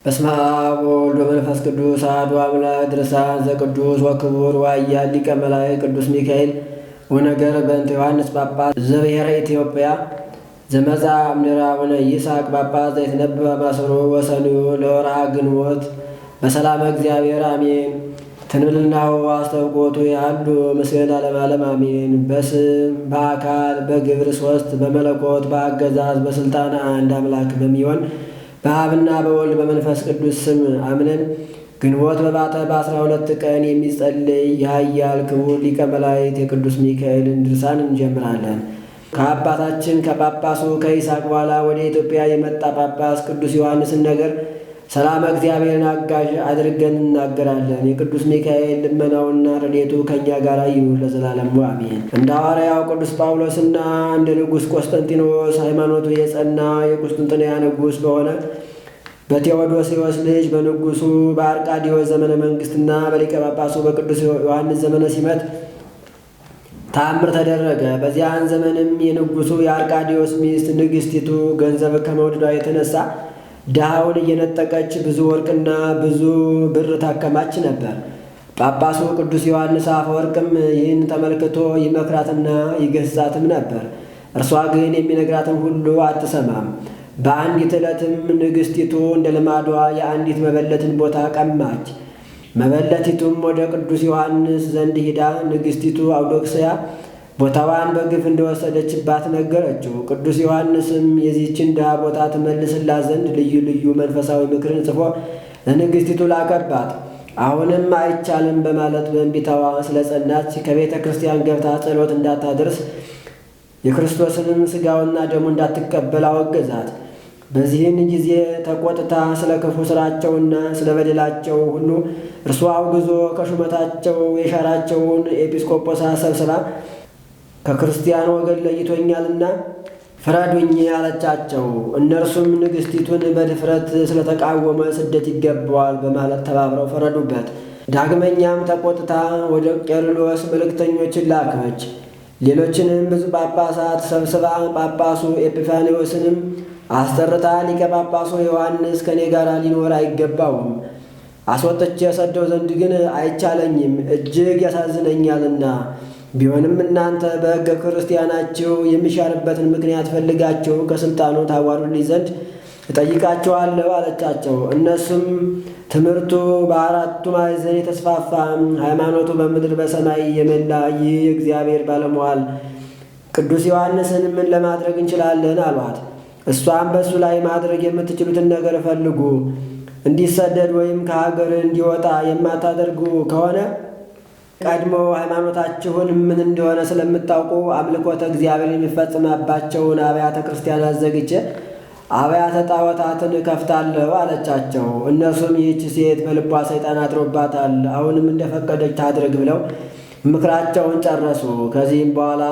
በስመ አብ ወወልድ ወመንፈስ ቅዱስ አሐዱ አምላክ። ድርሳን ዘቅዱስ ወክቡር ወኃያል ሊቀ መላእክት ቅዱስ ሚካኤል ወነገር በእንተ ዮሐንስ ጳጳስ ዘብሔረ ኢትዮጵያ ዘመጻ እምድኅረ አቡነ ይስሐቅ ጳጳስ ዘይትነበብ ማሰሮ ወሰንዩ ለወርኃ ግንቦት በሰላም እግዚአብሔር አሜን። ትንብልናሁ አስተውቆቱ ያሉ ምስጋና ለዓለመ አሜን። በስም በአካል በግብር ሦስት በመለኮት በአገዛዝ በሥልጣን አንድ አምላክ በሚሆን በአብና በወልድ በመንፈስ ቅዱስ ስም አምነን ግንቦት በባተ በ12 ቀን የሚጸለይ የኃያል ክቡር ሊቀ መላእክት የቅዱስ ሚካኤልን ድርሳን እንጀምራለን። ከአባታችን ከጳጳሱ ከይስሐቅ በኋላ ወደ ኢትዮጵያ የመጣ ጳጳስ ቅዱስ ዮሐንስን ነገር ሰላም እግዚአብሔርን አጋዥ አድርገን እናገራለን። የቅዱስ ሚካኤል ልመናውና ረድኤቱ ከእኛ ጋር ይኑር ለዘላለሙ አሜን። እንደ ሐዋርያው ቅዱስ ጳውሎስና እንደ ንጉሥ ቆስጠንጢኖስ ሃይማኖቱ የጸና የቁስጥንጥንያ ንጉሥ በሆነ በቴዎዶስዮስ ልጅ በንጉሡ በአርቃዲዎስ ዘመነ መንግሥትና በሊቀ ጳጳሱ በቅዱስ ዮሐንስ ዘመነ ሲመት ተአምር ተደረገ። በዚያን ዘመንም የንጉሡ የአርቃዲዎስ ሚስት ንግሥቲቱ ገንዘብ ከመውደዷ የተነሳ ድሃውን እየነጠቀች ብዙ ወርቅና ብዙ ብር ታከማች ነበር። ጳጳሱ ቅዱስ ዮሐንስ አፈወርቅም ይህን ተመልክቶ ይመክራትና ይገሥጻትም ነበር። እርሷ ግን የሚነግራትን ሁሉ አትሰማም። በአንዲት ዕለትም ንግሥቲቱ እንደ ልማዷ የአንዲት መበለትን ቦታ ቀማች። መበለቲቱም ወደ ቅዱስ ዮሐንስ ዘንድ ሂዳ ንግሥቲቱ አውዶክስያ ቦታዋን በግፍ እንደወሰደችባት ነገረችው። ቅዱስ ዮሐንስም የዚህችን ድሃ ቦታ ትመልስላት ዘንድ ልዩ ልዩ መንፈሳዊ ምክርን ጽፎ ለንግሥቲቱ ላከባት። አሁንም አይቻልም በማለት በእንቢታዋ ስለጸናች ከቤተ ክርስቲያን ገብታ ጸሎት እንዳታደርስ የክርስቶስንም ሥጋውና ደሙ እንዳትቀበል አወገዛት። በዚህን ጊዜ ተቆጥታ ስለ ክፉ ሥራቸውና ስለ በደላቸው ሁሉ እርሷ አውግዞ ከሹመታቸው የሻራቸውን ኤጲስቆጶሳት ሰብስባ ከክርስቲያን ወገን ለይቶኛልና ፍረዱኝ አለቻቸው። እነርሱም ንግሥቲቱን በድፍረት ስለተቃወመ ስደት ይገባዋል በማለት ተባብረው ፈረዱበት። ዳግመኛም ተቆጥታ ወደ ቄርሎስ መልእክተኞችን ላከች። ሌሎችንም ብዙ ጳጳሳት ሰብስባ ጳጳሱ ኤጲፋንዮስንም አስጠርታ ሊቀ ጳጳሱ ዮሐንስ ከእኔ ጋር ሊኖር አይገባውም፣ አስወጥቼ የሰደው ዘንድ ግን አይቻለኝም፣ እጅግ ያሳዝነኛልና ቢሆንም እናንተ በሕገ ክርስቲያናችሁ የሚሻርበትን ምክንያት ፈልጋችሁ ከሥልጣኑ ታዋሩልኝ ዘንድ እጠይቃችኋለሁ አለቻቸው። እነሱም ትምህርቱ በአራቱ ማዕዘን የተስፋፋ ሃይማኖቱ በምድር በሰማይ የመላ ይህ የእግዚአብሔር ባለሟል ቅዱስ ዮሐንስን ምን ለማድረግ እንችላለን አሏት። እሷም በእሱ ላይ ማድረግ የምትችሉትን ነገር ፈልጉ፣ እንዲሰደድ ወይም ከሀገር እንዲወጣ የማታደርጉ ከሆነ ቀድሞ ሃይማኖታችሁን ምን እንደሆነ ስለምታውቁ አምልኮተ እግዚአብሔር የሚፈጽምባቸውን አብያተ ክርስቲያናት ዘግቼ አብያተ ጣዖታትን እከፍታለሁ አለቻቸው። እነርሱም ይህች ሴት በልቧ ሰይጣን አድሮባታል፣ አሁንም እንደፈቀደች ታድርግ ብለው ምክራቸውን ጨረሱ። ከዚህም በኋላ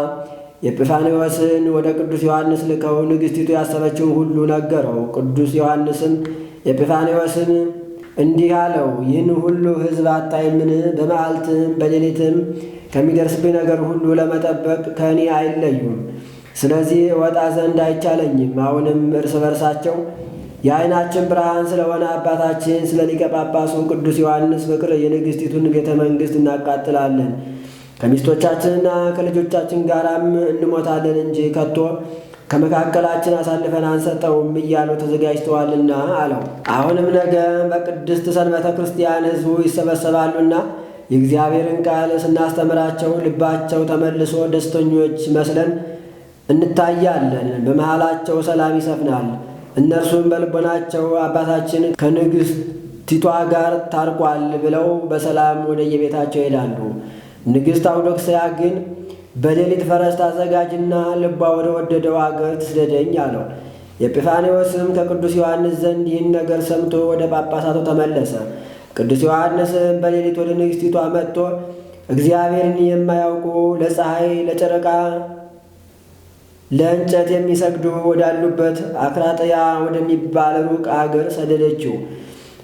ኤጲፋንዮስን ወደ ቅዱስ ዮሐንስ ልከው ንግሥቲቱ ያሰበችውን ሁሉ ነገረው። ቅዱስ ዮሐንስም ኤጲፋንዮስን እንዲህ አለው፣ ይህን ሁሉ ሕዝብ አታይምን? በመዓልትም በሌሊትም ከሚደርስብኝ ነገር ሁሉ ለመጠበቅ ከእኔ አይለዩም። ስለዚህ ወጣ ዘንድ አይቻለኝም። አሁንም እርስ በርሳቸው የዓይናችን ብርሃን ስለሆነ አባታችን ስለ ሊቀ ጳጳሱ ቅዱስ ዮሐንስ ፍቅር የንግሥቲቱን ቤተ መንግሥት እናቃጥላለን፣ ከሚስቶቻችንና ከልጆቻችን ጋራም እንሞታለን እንጂ ከቶ ከመካከላችን አሳልፈን አንሰጠውም እያሉ ተዘጋጅተዋልና አለው። አሁንም ነገ በቅድስት ሰንበተ ክርስቲያን ሕዝቡ ይሰበሰባሉና የእግዚአብሔርን ቃል ስናስተምራቸው ልባቸው ተመልሶ ደስተኞች መስለን እንታያለን። በመሃላቸው ሰላም ይሰፍናል። እነርሱም በልቦናቸው አባታችን ከንግሥቲቷ ጋር ታርቋል ብለው በሰላም ወደየቤታቸው ይሄዳሉ። ንግሥት አውዶክስያ ግን በሌሊት ፈረስ ታዘጋጅና ልቧ ወደ ወደደው አገር ትስደደኝ አለው። ኤጲፋንዮስም ከቅዱስ ዮሐንስ ዘንድ ይህን ነገር ሰምቶ ወደ ጳጳሳቱ ተመለሰ። ቅዱስ ዮሐንስም በሌሊት ወደ ንግሥቲቷ መጥቶ እግዚአብሔርን የማያውቁ ለፀሐይ፣ ለጨረቃ፣ ለእንጨት የሚሰግዱ ወዳሉበት አክራጥያ ወደሚባል ሩቅ አገር ሰደደችው።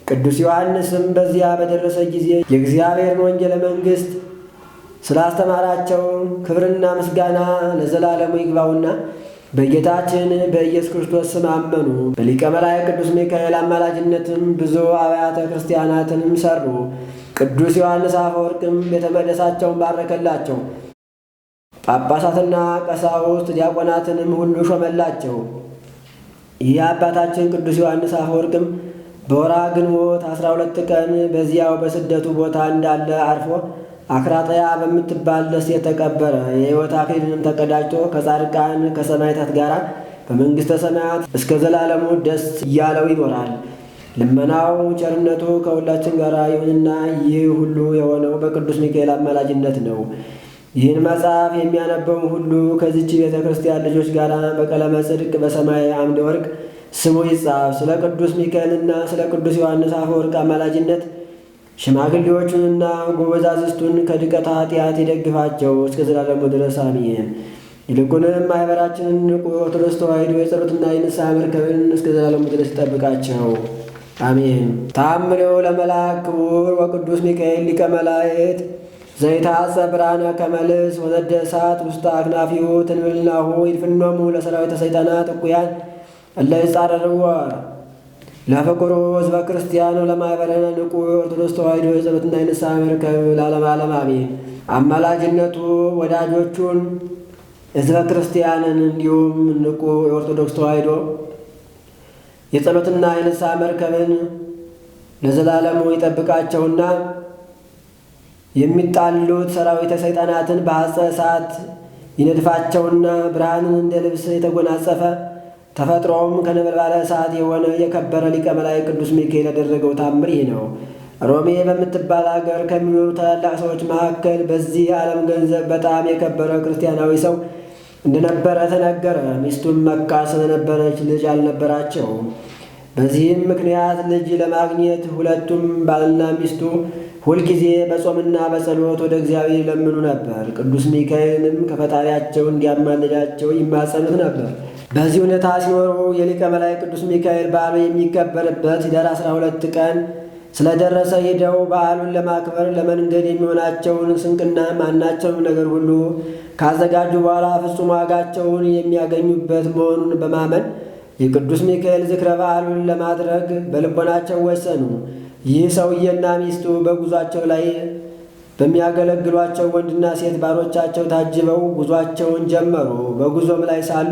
ቅዱስ ዮሐንስም በዚያ በደረሰ ጊዜ የእግዚአብሔርን ወንጌለ መንግሥት ስላስተማራቸው ክብርና ምስጋና ለዘላለሙ ይግባውና በጌታችን በኢየሱስ ክርስቶስ ስም አመኑ። በሊቀ መላእክት ቅዱስ ሚካኤል አማላጅነትም ብዙ አብያተ ክርስቲያናትንም ሠሩ። ቅዱስ ዮሐንስ አፈወርቅም ቤተ መቅደሳቸውን ባረከላቸው። ጳጳሳትና ቀሳውስት ዲያቆናትንም ሁሉ ሾመላቸው። ይህ አባታችን ቅዱስ ዮሐንስ አፈወርቅም በወርኃ ግንቦት 12 ቀን በዚያው በስደቱ ቦታ እንዳለ አርፎ አክራጠያ በምትባል ደሴት ተቀበረ። የሕይወት አክሊልንም ተቀዳጅቶ ከጻድቃን ከሰማዕታት ጋር በመንግሥተ ሰማያት እስከ ዘላለሙ ደስ እያለው ይኖራል። ልመናው ቸርነቱ ከሁላችን ጋር ይሁንና ይህ ሁሉ የሆነው በቅዱስ ሚካኤል አማላጅነት ነው። ይህን መጽሐፍ የሚያነበው ሁሉ ከዚች ቤተ ክርስቲያን ልጆች ጋር በቀለመ ጽድቅ በሰማይ አምደ ወርቅ ስሙ ይጻፍ። ስለ ቅዱስ ሚካኤልና ስለ ቅዱስ ዮሐንስ አፈወርቅ አማላጅነት ሽማግሌዎቹንና ጎበዛዝቱን ከድቀት ኃጢአት ይደግፋቸው እስከ ዘላለሙ ድረስ አሜን። ይልቁንም ማኅበራችንን ንቁ ኦርቶዶክስ ተዋሕዶ የጸሎትና የንስሐ መርከብን እስከ ዘላለሙ ድረስ ይጠብቃቸው አሜን። ተአምሬው ለመልአክ ክቡር ወቅዱስ ሚካኤል ሊቀ መላእክት ዘይታጸ ብርሃነ ከመልስ ወዘደ እሳት ውስተ አክናፊሁ ትንብልናሁ ይድፍኖሙ ለሰራዊተ ሰይጣናት እኩያን እለ ይጻረርዎ ለፍቁሩ ሕዝበ ክርስቲያኑ ለማኅበረነ ንቁ ኦርቶዶክስ ተዋሕዶ የጸሎትና የንስሐ መርከብ ለዓለመ ዓለም አሜን። አማላጅነቱ ወዳጆቹን ሕዝበ ክርስቲያንን እንዲሁም ንቁ የኦርቶዶክስ ተዋሕዶ የጸሎትና የንስሐ መርከብን ለዘላለሙ ይጠብቃቸውና የሚጣሉት ሰራዊተ ሰይጣናትን በሐፀ እሳት ይነድፋቸውና ብርሃንን እንደ ልብስ የተጎናጸፈ ተፈጥሮውም ከነበልባለ እሳት የሆነ የከበረ ሊቀ መላእክት ቅዱስ ሚካኤል ያደረገው ታምር ይህ ነው። ሮሜ በምትባል አገር ከሚኖሩ ታላላቅ ሰዎች መካከል በዚህ ዓለም ገንዘብ በጣም የከበረ ክርስቲያናዊ ሰው እንደነበረ ተነገረ። ሚስቱም መካን ስለነበረች ልጅ አልነበራቸውም። በዚህም ምክንያት ልጅ ለማግኘት ሁለቱም ባልና ሚስቱ ሁልጊዜ በጾምና በጸሎት ወደ እግዚአብሔር ይለምኑ ነበር። ቅዱስ ሚካኤልንም ከፈጣሪያቸው እንዲያማልዳቸው ይማጸኑት ነበር። በዚህ ሁኔታ ሲኖሩ የሊቀ መላእክት ቅዱስ ሚካኤል በዓሉ የሚከበርበት ኅዳር 12 ቀን ስለደረሰ ሄደው በዓሉን ለማክበር ለመንገድ የሚሆናቸውን ስንቅና ማናቸውም ነገር ሁሉ ካዘጋጁ በኋላ ፍጹም ዋጋቸውን የሚያገኙበት መሆኑን በማመን የቅዱስ ሚካኤል ዝክረ በዓሉን ለማድረግ በልቦናቸው ወሰኑ። ይህ ሰውዬና ሚስቱ በጉዟቸው ላይ በሚያገለግሏቸው ወንድና ሴት ባሮቻቸው ታጅበው ጉዟቸውን ጀመሩ። በጉዞም ላይ ሳሉ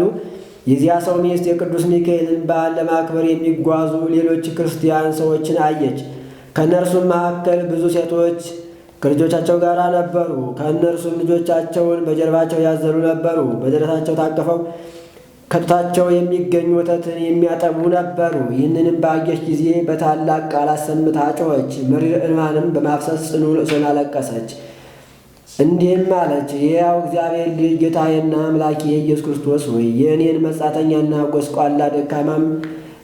የዚያ ሰው ሚስት የቅዱስ ሚካኤልን በዓል ለማክበር የሚጓዙ ሌሎች ክርስቲያን ሰዎችን አየች። ከእነርሱም መካከል ብዙ ሴቶች ከልጆቻቸው ጋር ነበሩ። ከእነርሱም ልጆቻቸውን በጀርባቸው ያዘሉ ነበሩ። በደረታቸው ታቅፈው ከጡታቸው የሚገኙ ወተትን የሚያጠቡ ነበሩ። ይህንንም ባየች ጊዜ በታላቅ ቃል አሰምታ ጮኸች። መሪር እንባንም በማፍሰስ ጽኑ ልቅሶን አለቀሰች። እንዲህም አለች: የሕያው እግዚአብሔር ልጅ ጌታዬና አምላኬ ኢየሱስ ክርስቶስ ሆይ የእኔን መጻተኛና ጎስቋላ ደካማም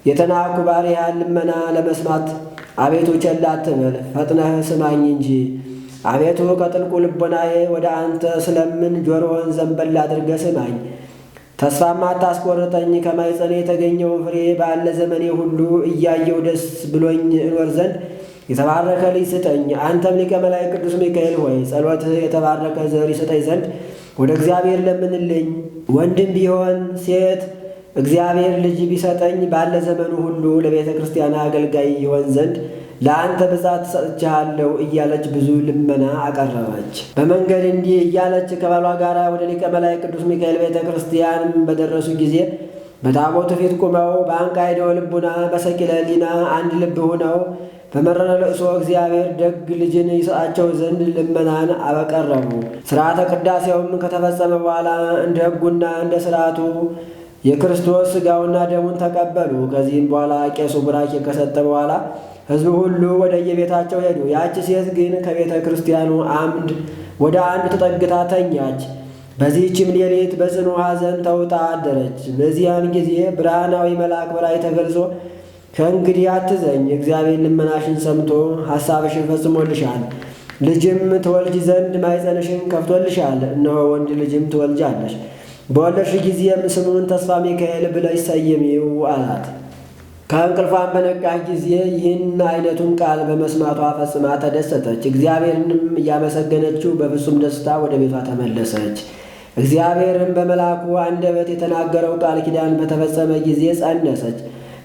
የተናኩ ባሪያህን ልመና ለመስማት አቤቱ ቸል አትበል፣ ፈጥነህ ስማኝ እንጂ። አቤቱ ከጥልቁ ልቦናዬ ወደ አንተ ስለምን ጆሮህን ዘንበል አድርገህ ስማኝ። ተስፋማ አታስቆርጠኝ። ከማኅፀኔ የተገኘውን ፍሬ ባለ ዘመኔ ሁሉ እያየው ደስ ብሎኝ እኖር ዘንድ የተባረከ ልጅ ስጠኝ። አንተም ሊቀ መላእክት ቅዱስ ሚካኤል ሆይ ጸሎትህ የተባረከ ዘር ይሰጠኝ ዘንድ ወደ እግዚአብሔር ለምንልኝ። ወንድም ቢሆን ሴት እግዚአብሔር ልጅ ቢሰጠኝ ባለ ዘመኑ ሁሉ ለቤተ ክርስቲያን አገልጋይ ይሆን ዘንድ ለአንተ ብዛት ሰጥቻለሁ እያለች ብዙ ልመና አቀረበች። በመንገድ እንዲህ እያለች ከባሏ ጋር ወደ ሊቀ መላእክት ቅዱስ ሚካኤል ቤተ ክርስቲያን በደረሱ ጊዜ በታቦቱ ፊት ቁመው በአንቃይደው ልቡና በሰቂለ ሕሊና አንድ ልብ ሆነው በመረረ ልቅሶ እግዚአብሔር ደግ ልጅን ይሰጣቸው ዘንድ ልመናን አበቀረቡ። ሥርዓተ ቅዳሴውም ከተፈጸመ በኋላ እንደ ሕጉና እንደ ሥርዓቱ የክርስቶስ ሥጋውና ደሙን ተቀበሉ። ከዚህም በኋላ ቄሱ ቡራኬ ከሰጠ በኋላ ሕዝቡ ሁሉ ወደ የቤታቸው ሄዱ። ያች ሴት ግን ከቤተ ክርስቲያኑ አምድ ወደ አንዱ ተጠግታ ተኛች። በዚህችም ሌሊት በጽኑ ሐዘን ተውጣ አደረች። በዚያን ጊዜ ብርሃናዊ መልአክ በራእይ ተገልጾ ከእንግዲህ አትዘኝ፣ እግዚአብሔር ልመናሽን ሰምቶ ሐሳብሽን ፈጽሞልሻል። ልጅም ትወልጅ ዘንድ ማኅፀንሽን ከፍቶልሻል። እነሆ ወንድ ልጅም ትወልጃለሽ። በወለድሽ ጊዜም ስሙን ተስፋ ሚካኤል ብለሽ ሰይሚው አላት። ከእንቅልፏን በነቃች ጊዜ ይህን አይነቱን ቃል በመስማቷ ፈጽማ ተደሰተች። እግዚአብሔርንም እያመሰገነችው በፍጹም ደስታ ወደ ቤቷ ተመለሰች። እግዚአብሔርም በመልአኩ አንደበት የተናገረው ቃል ኪዳን በተፈጸመ ጊዜ ጸነሰች።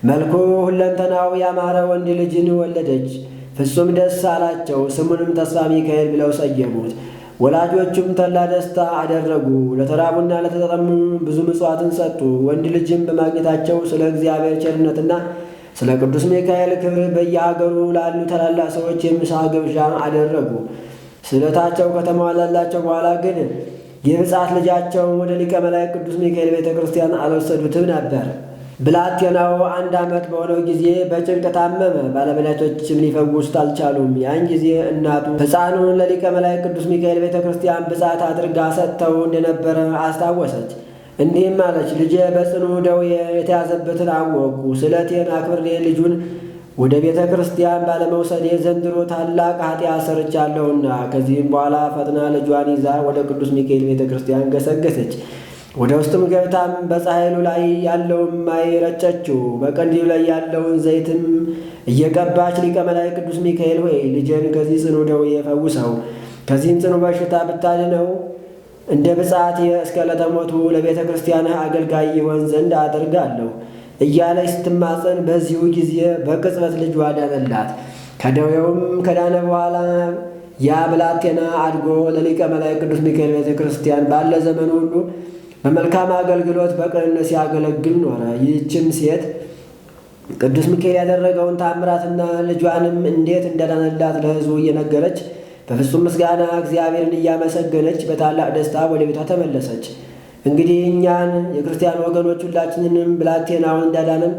መልኩ ሁለንተናው ያማረ ወንድ ልጅን ወለደች። ፍጹም ደስ አላቸው። ስሙንም ተስፋ ሚካኤል ብለው ሰየሙት። ወላጆቹም ተላ ደስታ አደረጉ። ለተራቡና ለተጠሙ ብዙ ምጽዋትን ሰጡ። ወንድ ልጅም በማግኘታቸው ስለ እግዚአብሔር ቸርነትና ስለ ቅዱስ ሚካኤል ክብር በየሀገሩ ላሉ ታላላቅ ሰዎች የምሳ ግብዣ አደረጉ። ስለታቸው ከተሟላላቸው በኋላ ግን የብፅዓት ልጃቸውን ወደ ሊቀ መላእክት ቅዱስ ሚካኤል ቤተ ክርስቲያን አልወሰዱትም ነበር። ብላቴናው 1 ዓመት በሆነው ጊዜ በጭንቅ ታመመ። ባለመድኃኒቶችም ሊፈውሱት አልቻሉም። ያን ጊዜ እናቱ ሕፃኑን ለሊቀ መላእክት ቅዱስ ሚካኤል ቤተ ክርስቲያን ብፅዓት አድርጋ ሰጥተው እንደነበረ አስታወሰች። እንዲህም አለች፣ ልጄ በጽኑ ደዌ የተያዘበትን አወቅኩ። ስለቴን አክብሬ ልጁን ወደ ቤተ ክርስቲያን ባለመውሰዴ ዘንድሮ ታላቅ ኃጢአት ሰርቻለሁና። ከዚህም በኋላ ፈጥና ልጇን ይዛ ወደ ቅዱስ ሚካኤል ቤተ ክርስቲያን ገሰገሰች። ወደ ውስጥም ገብታም በፀሐይሉ ላይ ያለውን ማይ ረጨችው። በቀንዲሉ ላይ ያለውን ዘይትም እየቀባች ሊቀ መላእክት ቅዱስ ሚካኤል ሆይ ልጄን ከዚህ ጽኑ ደዌ ፈውሰው፣ ከዚህም ጽኑ በሽታ ብታድነው እንደ ብፅዓት እስከ ዕለተ ሞቱ ለቤተ ክርስቲያንህ አገልጋይ ይሆን ዘንድ አደርጋለሁ እያለች ስትማጸን በዚሁ ጊዜ በቅጽበት ልጇ ዳነላት። ከደዌውም ከዳነ በኋላ ያ ብላቴና አድጎ ለሊቀ መላእክት ቅዱስ ሚካኤል ቤተ ክርስቲያን ባለ ዘመን ሁሉ በመልካም አገልግሎት በቅንነት ሲያገለግል ኖረ። ይህችም ሴት ቅዱስ ሚካኤል ያደረገውን ታምራትና ልጇንም እንዴት እንዳዳነላት ለሕዝቡ እየነገረች በፍጹም ምስጋና እግዚአብሔርን እያመሰገነች በታላቅ ደስታ ወደ ቤቷ ተመለሰች። እንግዲህ እኛን የክርስቲያን ወገኖች ሁላችንንም ብላቴናውን እንዳዳነን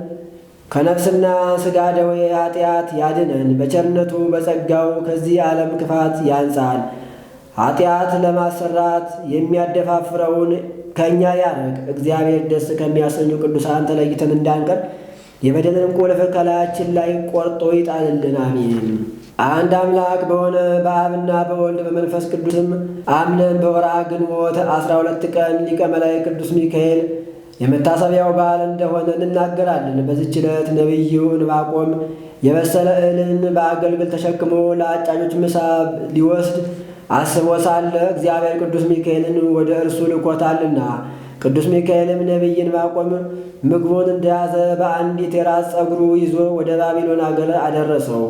ከነፍስና ሥጋ ደዌ ኃጢአት ያድነን። በቸርነቱ በጸጋው ከዚህ ዓለም ክፋት ያንጻል። ኃጢአት ለማሰራት የሚያደፋፍረውን ከእኛ ያርቅ። እግዚአብሔር ደስ ከሚያሰኙ ቅዱሳን ተለይተን እንዳንቀር የበደልን ቁልፍ ከላያችን ላይ ቆርጦ ይጣልልን። አሜን። አንድ አምላክ በሆነ በአብና በወልድ በመንፈስ ቅዱስም አምነን በወርኃ ግንቦት 12 ቀን ሊቀ መላእክት ቅዱስ ሚካኤል የመታሰቢያው በዓል እንደሆነ እንናገራለን። በዚህች ዕለት ነቢዩ ዕንባቆም የበሰለ እህልን በአገልግል ተሸክሞ ለአጫጆች ምሳ ሊወስድ አስቦ ሳለ እግዚአብሔር ቅዱስ ሚካኤልን ወደ እርሱ ልኮታልና። ቅዱስ ሚካኤልም ነቢይ ዕንባቆም ምግቡን እንደያዘ በአንዲት የራስ ፀጉሩ ይዞ ወደ ባቢሎን አገር አደረሰው።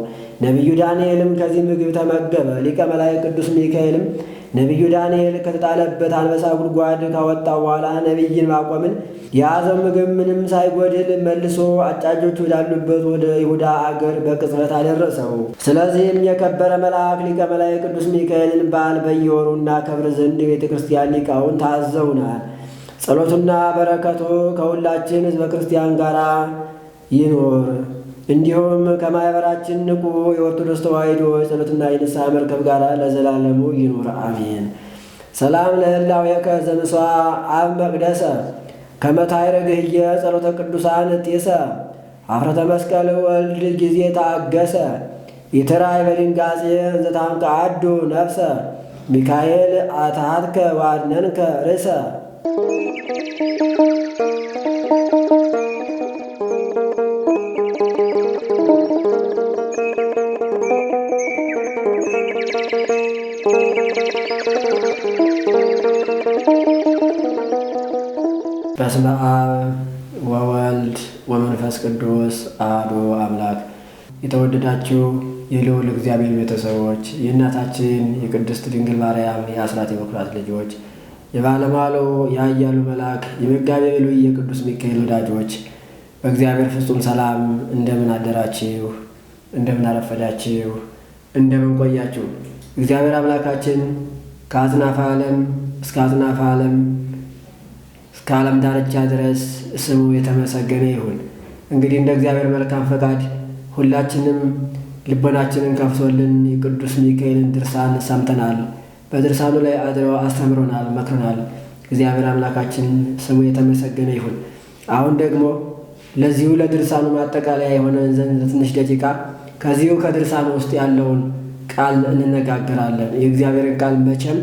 ነቢዩ ዳንኤልም ከዚህ ምግብ ተመገበ። ሊቀ መላእክት ቅዱስ ሚካኤልም ነቢዩ ዳንኤል ከተጣለበት አንበሳ ጉድጓድ ካወጣው በኋላ ነቢይ ዕንባቆምን የያዘው ምግብ ምንም ሳይጎድል መልሶ አጫጆች ወዳሉበት ወደ ይሁዳ አገር በቅጽበት አደረሰው። ስለዚህም የከበረ መልአክ ሊቀ መላእክት ቅዱስ ሚካኤልን በዓል በየወሩ እናከብር ዘንድ የቤተ ክርስቲያን ሊቃውንት ታዘውናል። ጸሎቱና በረከቱ ከሁላችን ሕዝበ ክርስቲያን ጋር ይኖር። እንዲሁም ከማኅበራችን ንቁ የኦርቶዶክስ ተዋሕዶ የጸሎትና የንስሐ መርከብ ጋር ለዘላለሙ ይኑር አሜን። ሰላም ለህላዌከ ዘምስዋ አብ መቅደሰ ከመ ታይረግህየ ጸሎተ ቅዱሳን ጢሰ ኀፍረተ መስቀል ወልድ ጊዜ ታገሰ ይትራይ በድንጋጼ ዘታንቀዓዱ ነፍሰ ሚካኤል አትሃትከ ዋድነንከ ርእሰ። በስመ አብ ወወልድ ወመንፈስ ቅዱስ አሐዱ አምላክ። የተወደዳችሁ የልዑል እግዚአብሔር ቤተሰቦች፣ የእናታችን የቅድስት ድንግል ማርያም የአስራት የበኩራት ልጆች፣ የባለሟሉ የኃያሉ መልአክ የመጋቤ ብሉይ የቅዱስ ሚካኤል ወዳጆች በእግዚአብሔር ፍጹም ሰላም እንደምን አደራችሁ? እንደምን አረፈዳችሁ? እንደምን ቆያችሁ? እግዚአብሔር አምላካችን ከአጽናፈ ዓለም እስከ አጽናፈ ዓለም እስከ ዓለም ዳርቻ ድረስ ስሙ የተመሰገነ ይሁን። እንግዲህ እንደ እግዚአብሔር መልካም ፈቃድ ሁላችንም ልቦናችንን ከፍቶልን የቅዱስ ሚካኤልን ድርሳን ሰምተናል። በድርሳኑ ላይ አድረው አስተምሮናል፣ መክሮናል። እግዚአብሔር አምላካችን ስሙ የተመሰገነ ይሁን። አሁን ደግሞ ለዚሁ ለድርሳኑ ማጠቃለያ የሆነ ዘንድ ትንሽ ደቂቃ ከዚሁ ከድርሳኑ ውስጥ ያለውን ቃል እንነጋገራለን። የእግዚአብሔርን ቃል መቼም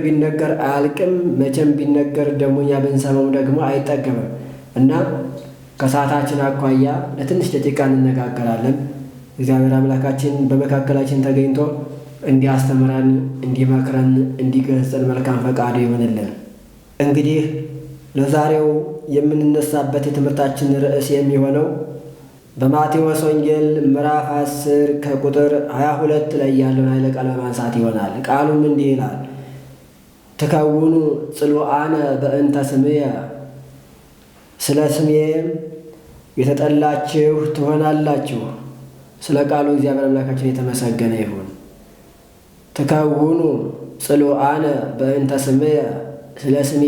ቢነገር አያልቅም። መቼም ቢነገር ደግሞ እኛ ብንሰማው ደግሞ አይጠገብም እና ከሰዓታችን አኳያ ለትንሽ ደቂቃ እንነጋገራለን። እግዚአብሔር አምላካችን በመካከላችን ተገኝቶ እንዲያስተምረን፣ እንዲመክረን፣ እንዲገስጸን መልካም ፈቃዱ ይሆንልን። እንግዲህ ለዛሬው የምንነሳበት የትምህርታችን ርዕስ የሚሆነው በማቴዎስ ወንጌል ምዕራፍ 10 ከቁጥር 22 ላይ ያለውን ኃይለ ቃል በማንሳት ይሆናል። ቃሉም እንዲህ ይላል፣ ትከውኑ ጽሉዓነ በእንተ ስምየ፣ ስለ ስሜ የተጠላችሁ ትሆናላችሁ። ስለ ቃሉ እግዚአብሔር አምላካችን የተመሰገነ ይሁን። ትከውኑ ጽሉዓነ በእንተ ስምየ፣ ስለ ስሜ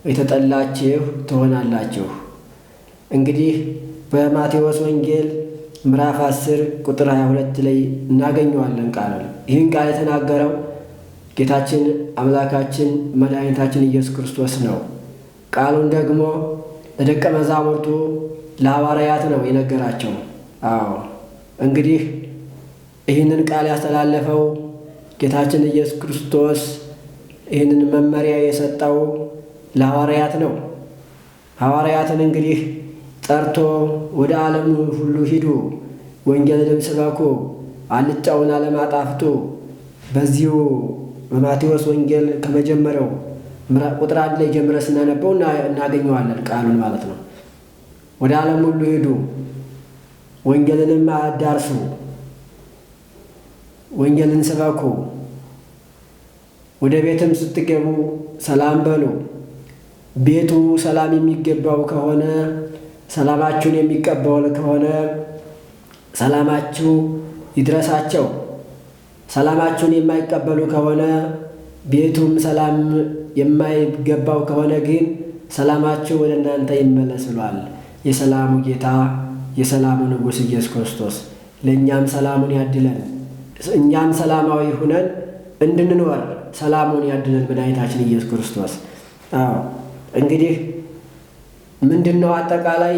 የተጠላችሁ ትሆናላችሁ። እንግዲህ በማቴዎስ ወንጌል ምዕራፍ 10 ቁጥር 22 ላይ እናገኘዋለን ቃሉን። ይህን ቃል የተናገረው ጌታችን አምላካችን መድኃኒታችን ኢየሱስ ክርስቶስ ነው። ቃሉን ደግሞ ለደቀ መዛሙርቱ ለሐዋርያት ነው የነገራቸው። እንግዲህ ይህንን ቃል ያስተላለፈው ጌታችን ኢየሱስ ክርስቶስ ይህንን መመሪያ የሰጠው ለሐዋርያት ነው። ሐዋርያትን እንግዲህ ጠርቶ ወደ ዓለም ሁሉ ሂዱ፣ ወንጌልንም ስበኩ፣ አልጫውን ዓለም አጣፍጡ። በዚሁ በማቴዎስ ወንጌል ከመጀመሪያው ቁጥር 1 ላይ ጀምረ ስናነበው እናገኘዋለን ቃሉን ማለት ነው። ወደ ዓለም ሁሉ ሂዱ፣ ወንጌልንም አዳርሱ፣ ወንጌልን ስበኩ፣ ወደ ቤትም ስትገቡ ሰላም በሉ። ቤቱ ሰላም የሚገባው ከሆነ ሰላማችሁን የሚቀበል ከሆነ ሰላማችሁ ይድረሳቸው። ሰላማችሁን የማይቀበሉ ከሆነ ቤቱም ሰላም የማይገባው ከሆነ ግን ሰላማችሁ ወደ እናንተ ይመለስ ብሏል የሰላሙ ጌታ የሰላሙ ንጉሥ ኢየሱስ ክርስቶስ። ለእኛም ሰላሙን ያድለን፣ እኛም ሰላማዊ ሁነን እንድንኖር ሰላሙን ያድለን መድኃኒታችን ኢየሱስ ክርስቶስ። እንግዲህ ምንድን ነው አጠቃላይ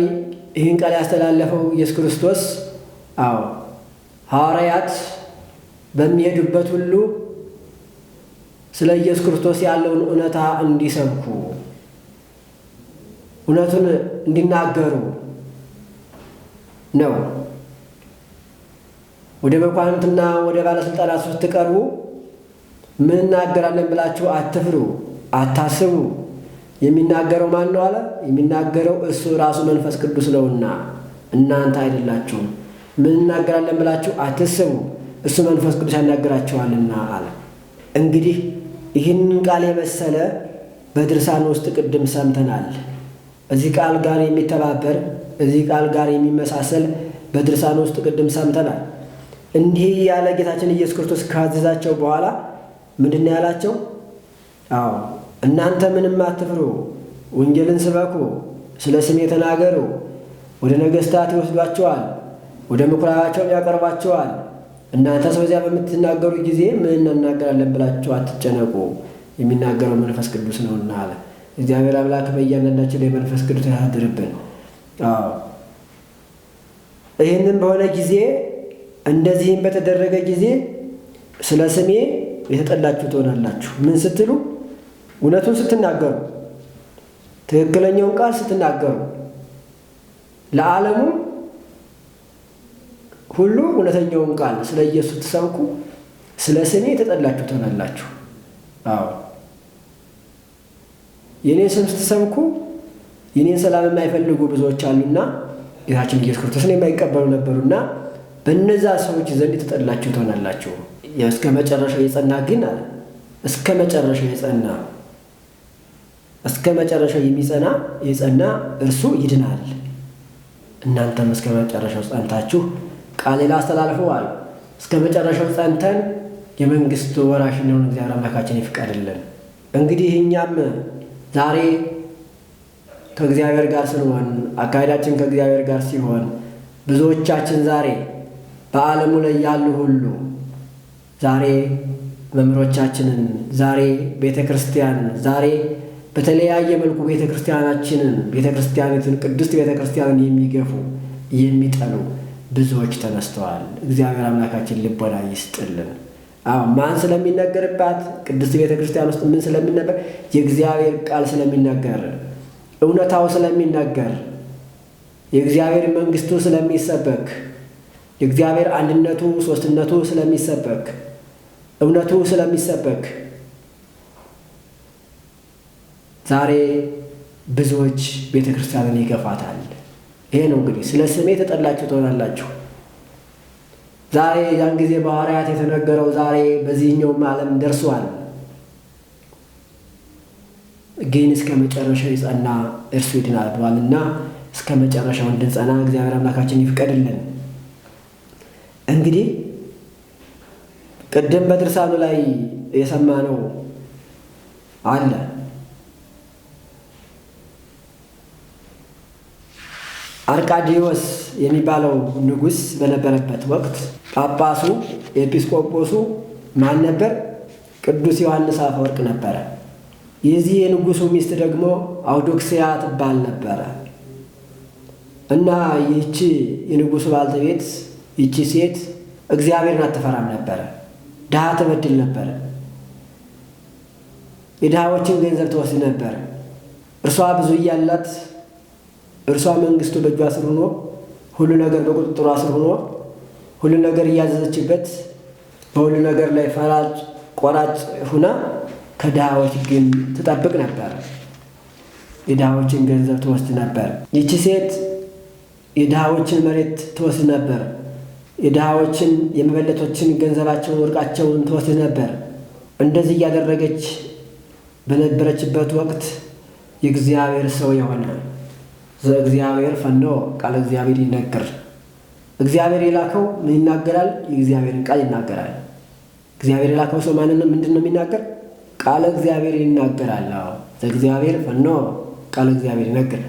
ይህን ቃል ያስተላለፈው ኢየሱስ ክርስቶስ? ሐዋርያት በሚሄዱበት ሁሉ ስለ ኢየሱስ ክርስቶስ ያለውን እውነታ እንዲሰብኩ፣ እውነቱን እንዲናገሩ ነው። ወደ መኳንንትና ወደ ባለሥልጣናት ስትቀርቡ ምን እናገራለን ብላችሁ አትፍሩ፣ አታስቡ። የሚናገረው ማን ነው አለ? የሚናገረው እሱ ራሱ መንፈስ ቅዱስ ነውና እናንተ አይደላችሁም። ምን እናገራለን ብላችሁ አትስቡ፣ እሱ መንፈስ ቅዱስ ያናገራችኋልና አለ። እንግዲህ ይህንን ቃል የመሰለ በድርሳን ውስጥ ቅድም ሰምተናል። እዚህ ቃል ጋር የሚተባበር እዚህ ቃል ጋር የሚመሳሰል በድርሳን ውስጥ ቅድም ሰምተናል። እንዲህ ያለ ጌታችን ኢየሱስ ክርስቶስ ካዘዛቸው በኋላ ምንድን ነው ያላቸው? እናንተ ምንም አትፍሩ፣ ወንጌልን ስበኩ፣ ስለ ስሜ ተናገሩ። ወደ ነገሥታት ይወስዷቸዋል፣ ወደ ምኩራባቸውም ያቀርቧቸዋል። እናንተስ በዚያ በምትናገሩ ጊዜ ምን እናገራለን ብላችሁ አትጨነቁ፣ የሚናገረው መንፈስ ቅዱስ ነውና አለ። እግዚአብሔር አምላክ በእያንዳንዳችን ላይ መንፈስ ቅዱስ ያድርብን። ይህንን በሆነ ጊዜ እንደዚህም በተደረገ ጊዜ ስለ ስሜ የተጠላችሁ ትሆናላችሁ። ምን ስትሉ? እውነቱን ስትናገሩ፣ ትክክለኛውን ቃል ስትናገሩ፣ ለዓለሙ ሁሉ እውነተኛውን ቃል ስለ ኢየሱስ ስትሰብኩ ስለ ስሜ የተጠላችሁ ትሆናላችሁ። የኔን ስም ስትሰብኩ የኔን ሰላም የማይፈልጉ ብዙዎች አሉና ጌታችን ኢየሱስ ክርስቶስን የማይቀበሉ ነበሩና በእነዛ ሰዎች ዘንድ የተጠላችሁ ትሆናላችሁ። እስከ መጨረሻው የጸና ግን አለ እስከ መጨረሻው የጸና እስከ መጨረሻው የጸና እርሱ ይድናል። እናንተም እስከ መጨረሻው ጸንታችሁ ቃሌን አስተላልፉ አሉ። እስከ መጨረሻው ጸንተን የመንግስቱ ወራሽ እንሆን እግዚአብሔር አምላካችን ይፍቀድልን። እንግዲህ እኛም ዛሬ ከእግዚአብሔር ጋር ስንሆን፣ አካሄዳችን ከእግዚአብሔር ጋር ሲሆን፣ ብዙዎቻችን ዛሬ በዓለሙ ላይ ያሉ ሁሉ ዛሬ መምህሮቻችንን፣ ዛሬ ቤተ ክርስቲያን፣ ዛሬ በተለያየ መልኩ ቤተ ክርስቲያኒቱን ቅድስት ቤተ ክርስቲያንን የሚገፉ የሚጠሉ ብዙዎች ተነስተዋል። እግዚአብሔር አምላካችን ልቦና ይስጥልን። ማን ስለሚነገርባት? ቅድስት ቤተ ክርስቲያን ውስጥ ምን ስለሚነገር? የእግዚአብሔር ቃል ስለሚነገር፣ እውነታው ስለሚነገር፣ የእግዚአብሔር መንግስቱ ስለሚሰበክ፣ የእግዚአብሔር አንድነቱ ሶስትነቱ ስለሚሰበክ፣ እውነቱ ስለሚሰበክ ዛሬ ብዙዎች ቤተ ክርስቲያንን ይገፋታል። ይሄ ነው እንግዲህ ስለ ስሜ ተጠላችሁ ትሆናላችሁ። ዛሬ ያን ጊዜ በሐዋርያት የተነገረው ዛሬ በዚህኛውም ዓለም ደርሷል። ግን እስከ መጨረሻው የጸና እርሱ ይድናል ብሏልና እስከ መጨረሻው እንድንጸና እግዚአብሔር አምላካችን ይፍቀድልን። እንግዲህ ቅድም በድርሳኑ ላይ የሰማነው አለ። አርቃዲዮስ የሚባለው ንጉሥ በነበረበት ወቅት ጳጳሱ ኤጲስቆጶሱ ማን ነበር? ቅዱስ ዮሐንስ አፈወርቅ ነበረ። የዚህ የንጉሡ ሚስት ደግሞ አውዶክስያ ትባል ነበረ እና ይህቺ የንጉሡ ባልተቤት ይቺ ሴት እግዚአብሔርን አትፈራም ነበረ። ድሃ ትበድል ነበረ። የድሃዎችን ገንዘብ ትወስድ ነበር። እርሷ ብዙ እያላት እርሷ መንግስቱ በእጇ ስር ሆኖ ሁሉ ነገር በቁጥጥሯ ስር ሆኖ ሁሉ ነገር እያዘዘችበት በሁሉ ነገር ላይ ፈራጅ ቆራጭ ሁና ከድሃዎች ግን ትጠብቅ ነበር። የድሃዎችን ገንዘብ ትወስድ ነበር። ይቺ ሴት የድሃዎችን መሬት ትወስድ ነበር። የድሃዎችን የመበለቶችን ገንዘባቸውን ወርቃቸውን ትወስድ ነበር። እንደዚህ እያደረገች በነበረችበት ወቅት የእግዚአብሔር ሰው የሆነ ዘእግዚአብሔር ፈኖ ቃለ እግዚአብሔር ይነገር። እግዚአብሔር የላከው ምን ይናገራል? የእግዚአብሔርን ቃል ይናገራል። እግዚአብሔር የላከው ሰው ማንንም ምንድን ነው የሚናገር? ቃለ እግዚአብሔር ይናገራል። ዘእግዚአብሔር ፈኖ ቃለ እግዚአብሔር ይነገር።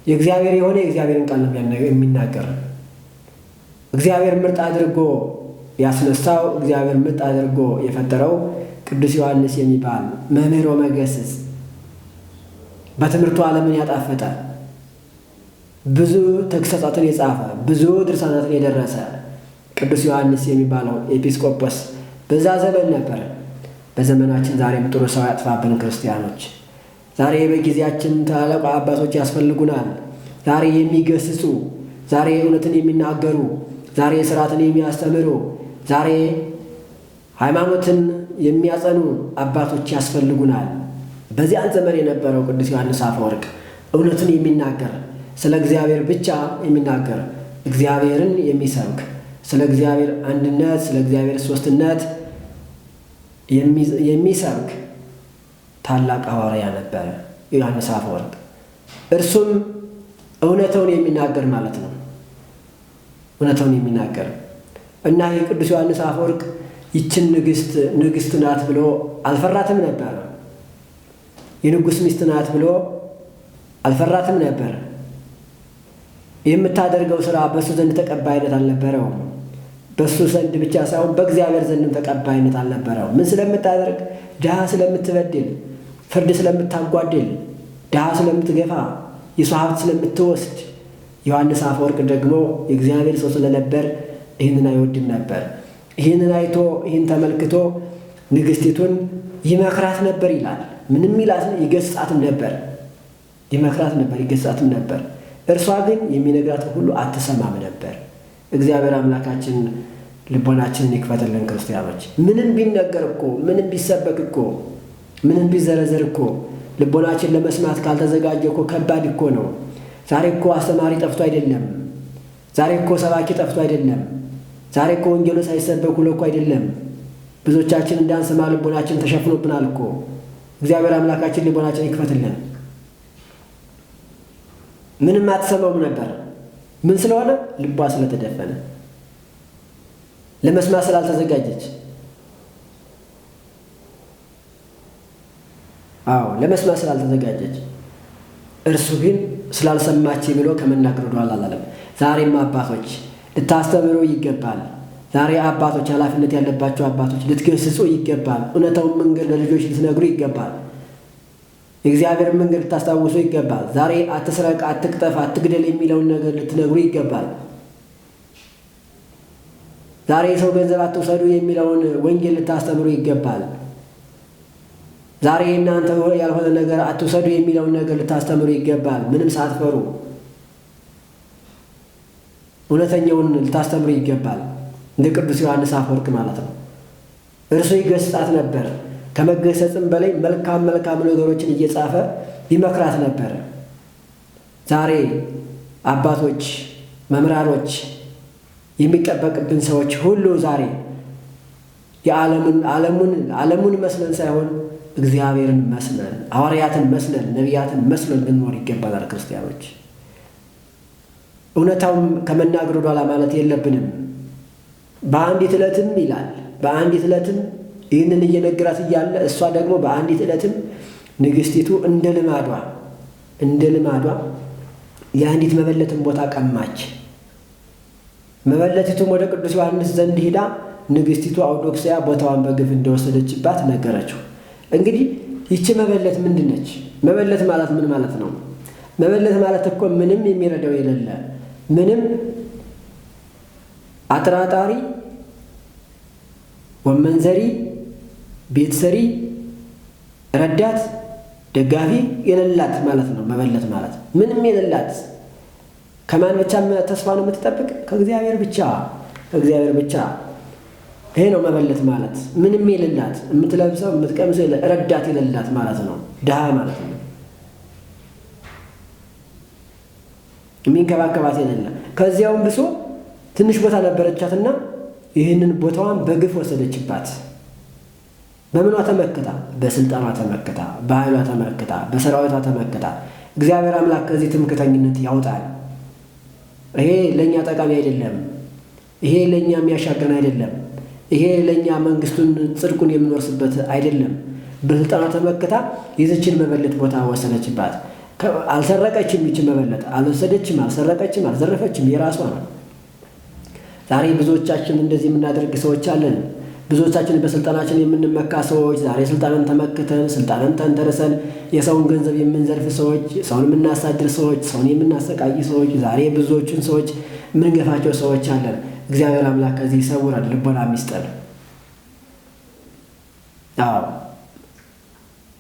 የእግዚአብሔር የሆነ የእግዚአብሔርን ቃል የሚናገር እግዚአብሔር ምርጥ አድርጎ ያስነሳው እግዚአብሔር ምርጥ አድርጎ የፈጠረው ቅዱስ ዮሐንስ የሚባል መምህሮ መገስጽ በትምህርቱ ዓለምን ያጣፈጠ ብዙ ተግሳጻትን የጻፈ ብዙ ድርሳናትን የደረሰ ቅዱስ ዮሐንስ የሚባለው ኤጲስቆጶስ በዛ ዘመን ነበር። በዘመናችን ዛሬም ጥሩ ሰው ያጥፋብን ክርስቲያኖች። ዛሬ በጊዜያችን ታላላቅ አባቶች ያስፈልጉናል። ዛሬ የሚገስጹ፣ ዛሬ እውነትን የሚናገሩ፣ ዛሬ ሥርዓትን የሚያስተምሩ፣ ዛሬ ሃይማኖትን የሚያጸኑ አባቶች ያስፈልጉናል። በዚያን ዘመን የነበረው ቅዱስ ዮሐንስ አፈወርቅ እውነትን የሚናገር ስለ እግዚአብሔር ብቻ የሚናገር እግዚአብሔርን የሚሰብክ ስለ እግዚአብሔር አንድነት ስለ እግዚአብሔር ሦስትነት የሚሰብክ ታላቅ ሐዋርያ ነበረ ዮሐንስ አፈወርቅ። እርሱም እውነተውን የሚናገር ማለት ነው። እውነተውን የሚናገር እና የቅዱስ ዮሐንስ አፈወርቅ ይችን ንግሥት ናት ብሎ አልፈራትም ነበር። የንጉሥ ሚስት ናት ብሎ አልፈራትም ነበር። የምታደርገው ሥራ በእሱ ዘንድ ተቀባይነት አልነበረውም። በእሱ ዘንድ ብቻ ሳይሆን በእግዚአብሔር ዘንድም ተቀባይነት አልነበረው። ምን ስለምታደርግ? ድሃ ስለምትበድል፣ ፍርድ ስለምታጓድል፣ ድሃ ስለምትገፋ፣ የሰው ሀብት ስለምትወስድ። ዮሐንስ አፈወርቅ ደግሞ የእግዚአብሔር ሰው ስለነበር ይህንን አይወድም ነበር። ይህንን አይቶ ይህን ተመልክቶ ንግሥቲቱን ይመክራት ነበር ይላል። ምንም ይላት ይገሥጻትም ነበር። ይመክራት ነበር፣ ይገሥጻትም ነበር። እርሷ ግን የሚነግራትን ሁሉ አትሰማም ነበር። እግዚአብሔር አምላካችን ልቦናችንን ይክፈትልን ክርስቲያኖች። ምንም ቢነገር እኮ ምንም ቢሰበክ እኮ ምንም ቢዘረዘር እኮ ልቦናችን ለመስማት ካልተዘጋጀ እኮ ከባድ እኮ ነው። ዛሬ እኮ አስተማሪ ጠፍቶ አይደለም። ዛሬ እኮ ሰባኪ ጠፍቶ አይደለም። ዛሬ እኮ ወንጌሉ ሳይሰበክ ውሎ እኮ አይደለም። ብዙዎቻችን እንዳንሰማ ልቦናችን ተሸፍኖብናል እኮ። እግዚአብሔር አምላካችን ልቦናችን ይክፈትልን። ምንም አትሰማውም ነበር። ምን ስለሆነ? ልቧ ስለተደፈነ፣ ለመስማት ስላልተዘጋጀች። ለመስማት ስላልተዘጋጀች። እርሱ ግን ስላልሰማች ብሎ ከመናገር ወደኋላ አላለም። ዛሬም አባቶች ልታስተምሩ ይገባል። ዛሬ አባቶች፣ ኃላፊነት ያለባቸው አባቶች ልትገስጹ ይገባል። እውነታውን መንገድ ለልጆች ልትነግሩ ይገባል። የእግዚአብሔር መንገድ ልታስታውሱ ይገባል። ዛሬ አትስረቅ፣ አትቅጠፍ፣ አትግደል የሚለውን ነገር ልትነግሩ ይገባል። ዛሬ የሰው ገንዘብ አትውሰዱ የሚለውን ወንጌል ልታስተምሩ ይገባል። ዛሬ እናንተ ያልሆነ ነገር አትውሰዱ የሚለውን ነገር ልታስተምሩ ይገባል። ምንም ሳትፈሩ እውነተኛውን ልታስተምሩ ይገባል። እንደ ቅዱስ ዮሐንስ አፈወርቅ ማለት ነው። እርሱ ይገስጻት ነበር። ከመገሰጽም በላይ መልካም መልካም ነገሮችን እየጻፈ ይመክራት ነበር። ዛሬ አባቶች፣ መምህራኖች፣ የሚጠበቅብን ሰዎች ሁሉ ዛሬ ዓለሙን መስለን ሳይሆን እግዚአብሔርን መስለን፣ ሐዋርያትን መስለን፣ ነቢያትን መስለን ልንኖር ይገባናል። ክርስቲያኖች እውነታውም ከመናገር ወደኋላ ማለት የለብንም። በአንዲት ዕለትም ይላል በአንዲት ዕለትም ይህንን እየነገራት እያለ እሷ ደግሞ በአንዲት ዕለትም ንግሥቲቱ እንደ ልማዷ የአንዲት መበለትን ቦታ ቀማች። መበለቲቱም ወደ ቅዱስ ዮሐንስ ዘንድ ሂዳ ንግሥቲቱ አውዶክስያ ቦታዋን በግፍ እንደወሰደችባት ነገረችው። እንግዲህ ይቺ መበለት ምንድን ነች? መበለት ማለት ምን ማለት ነው? መበለት ማለት እኮ ምንም የሚረዳው የሌለ፣ ምንም አጥራጣሪ፣ ወመንዘሪ፣ ቤት ሰሪ፣ ረዳት፣ ደጋፊ የሌላት ማለት ነው። መበለት ማለት ምንም የሌላት፣ ከማን ብቻ ተስፋ ነው የምትጠብቅ? ከእግዚአብሔር ብቻ፣ ከእግዚአብሔር ብቻ። ይሄ ነው መበለት ማለት። ምንም የሌላት፣ የምትለብሰው የምትቀምሰው ረዳት የሌላት ማለት ነው። ድሃ ማለት ነው። የሚንከባከባት የሌለ። ከዚያውም ብሶ ትንሽ ቦታ ነበረቻትና ይህንን ቦታዋን በግፍ ወሰደችባት። በምኗ ተመክታ? በስልጣኗ ተመክታ፣ በኃይሏ ተመክታ፣ በሰራዊቷ ተመክታ። እግዚአብሔር አምላክ ከዚህ ትምክተኝነት ያውጣል። ይሄ ለእኛ ጠቃሚ አይደለም። ይሄ ለእኛ የሚያሻግረን አይደለም። ይሄ ለእኛ መንግስቱን ጽድቁን የምንወርስበት አይደለም። በስልጣኗ ተመክታ የዚችን መበለት ቦታ ወሰደችባት። አልሰረቀችም። ይችን መበለት አልወሰደችም፣ አልሰረቀችም፣ አልዘረፈችም። የራሷ ነው። ዛሬ ብዙዎቻችን እንደዚህ የምናደርግ ሰዎች አለን። ብዙዎቻችን በስልጣናችን የምንመካ ሰዎች፣ ዛሬ ስልጣንን ተመክተን ስልጣንን ተንተርሰን የሰውን ገንዘብ የምንዘርፍ ሰዎች፣ ሰውን የምናሳድር ሰዎች፣ ሰውን የምናሰቃይ ሰዎች፣ ዛሬ ብዙዎቹን ሰዎች የምንገፋቸው ሰዎች አለን። እግዚአብሔር አምላክ ከዚህ ይሰውራል። ልቦና ሚስጠር። አዎ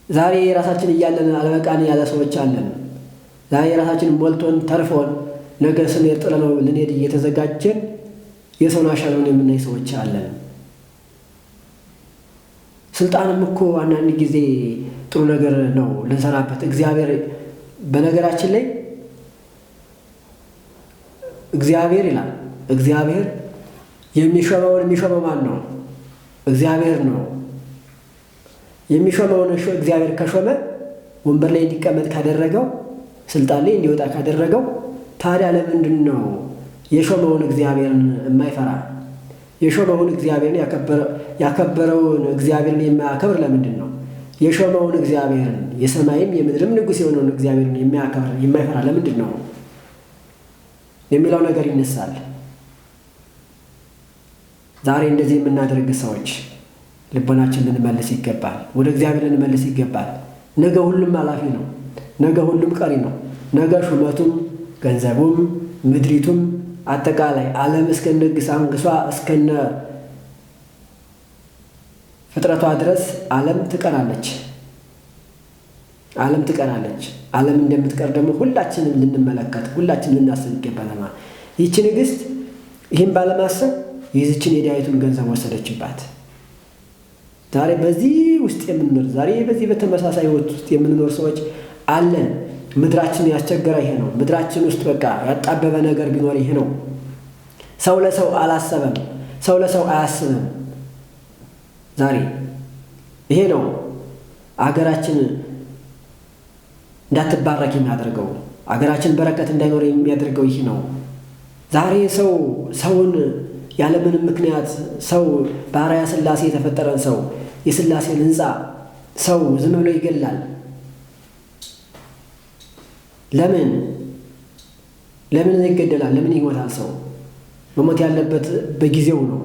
ዛሬ የራሳችን እያለን አለበቃን ያለ ሰዎች አለን። ዛሬ የራሳችን ሞልቶን ተርፎን ነገ ስንሄድ ጥለነው ልንሄድ እየተዘጋጀን የሰውን አሻለውን የምናይ ሰዎች አለን። ስልጣንም እኮ አንዳንድ ጊዜ ጥሩ ነገር ነው ልንሰራበት። እግዚአብሔር በነገራችን ላይ እግዚአብሔር ይላል። እግዚአብሔር የሚሾመው ማን ነው? እግዚአብሔር ነው። የሚሾመውን እግዚአብሔር ከሾመ ወንበር ላይ እንዲቀመጥ ካደረገው፣ ስልጣን ላይ እንዲወጣ ካደረገው፣ ታዲያ ለምንድን ነው የሾመውን እግዚአብሔርን የማይፈራ? የሾመውን እግዚአብሔርን ያከበረውን እግዚአብሔርን የማያከብር ለምንድን ነው? የሾመውን እግዚአብሔርን የሰማይም የምድርም ንጉሥ የሆነውን እግዚአብሔርን የማይፈራ ለምንድን ነው የሚለው ነገር ይነሳል። ዛሬ እንደዚህ የምናደርግ ሰዎች ልቦናችን ልንመልስ ይገባል። ወደ እግዚአብሔር ልንመልስ ይገባል። ነገ ሁሉም ኃላፊ ነው። ነገ ሁሉም ቀሪ ነው። ነገ ሹመቱም፣ ገንዘቡም፣ ምድሪቱም አጠቃላይ ዓለም እስከነ ግሳንግሷ እስከነ ፍጥረቷ ድረስ ዓለም ትቀራለች። ዓለም ትቀራለች። ዓለም እንደምትቀር ደግሞ ሁላችንም ልንመለከት፣ ሁላችንም ልናስብ ይገባናል። ይህች ንግሥት ይህን ባለማሰብ የዚችን የድሃይቱን ገንዘብ ወሰደችባት። ዛሬ በዚህ ውስጥ የምንኖር ዛሬ በዚህ በተመሳሳይ ሕይወት ውስጥ የምንኖር ሰዎች አለን። ምድራችን ያስቸገረ ይሄ ነው። ምድራችን ውስጥ በቃ ያጣበበ ነገር ቢኖር ይሄ ነው። ሰው ለሰው አላሰበም። ሰው ለሰው አያስብም። ዛሬ ይሄ ነው አገራችን እንዳትባረክ የሚያደርገው፣ አገራችን በረከት እንዳይኖር የሚያደርገው ይህ ነው። ዛሬ ሰውን ያለምንም ምክንያት ሰው በአርአያ ሥላሴ የተፈጠረን ሰው የሥላሴን ሕንፃ ሰው ዝም ብሎ ይገላል። ለምን ይገደላል? ለምን ይሞታል? ሰው መሞት ያለበት በጊዜው ነው።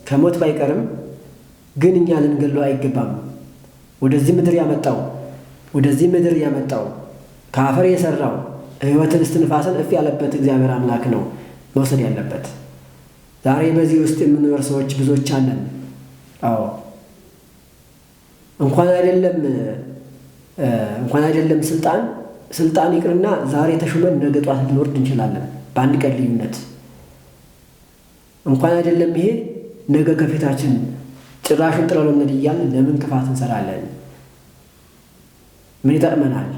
ከሞት ባይቀርም ግን እኛ ልንገለው አይገባም። ወደዚህ ምድር ያመጣው ከአፈር የሰራው ሕይወትን እስትንፋስን እፍ ያለበት እግዚአብሔር አምላክ ነው መውሰድ ያለበት። ዛሬ በዚህ ውስጥ የምንኖር ሰዎች ብዙዎች አለን። አዎ እንኳን አይደለም ስልጣን ይቅርና ዛሬ ተሹመን ነገ ጧት ልንወርድ እንችላለን። በአንድ ቀን ልዩነት እንኳን አይደለም ይሄ ነገ ከፊታችን ጭራሹን ጥለውን እያልን ለምን ክፋት እንሰራለን? ምን ይጠቅመናል?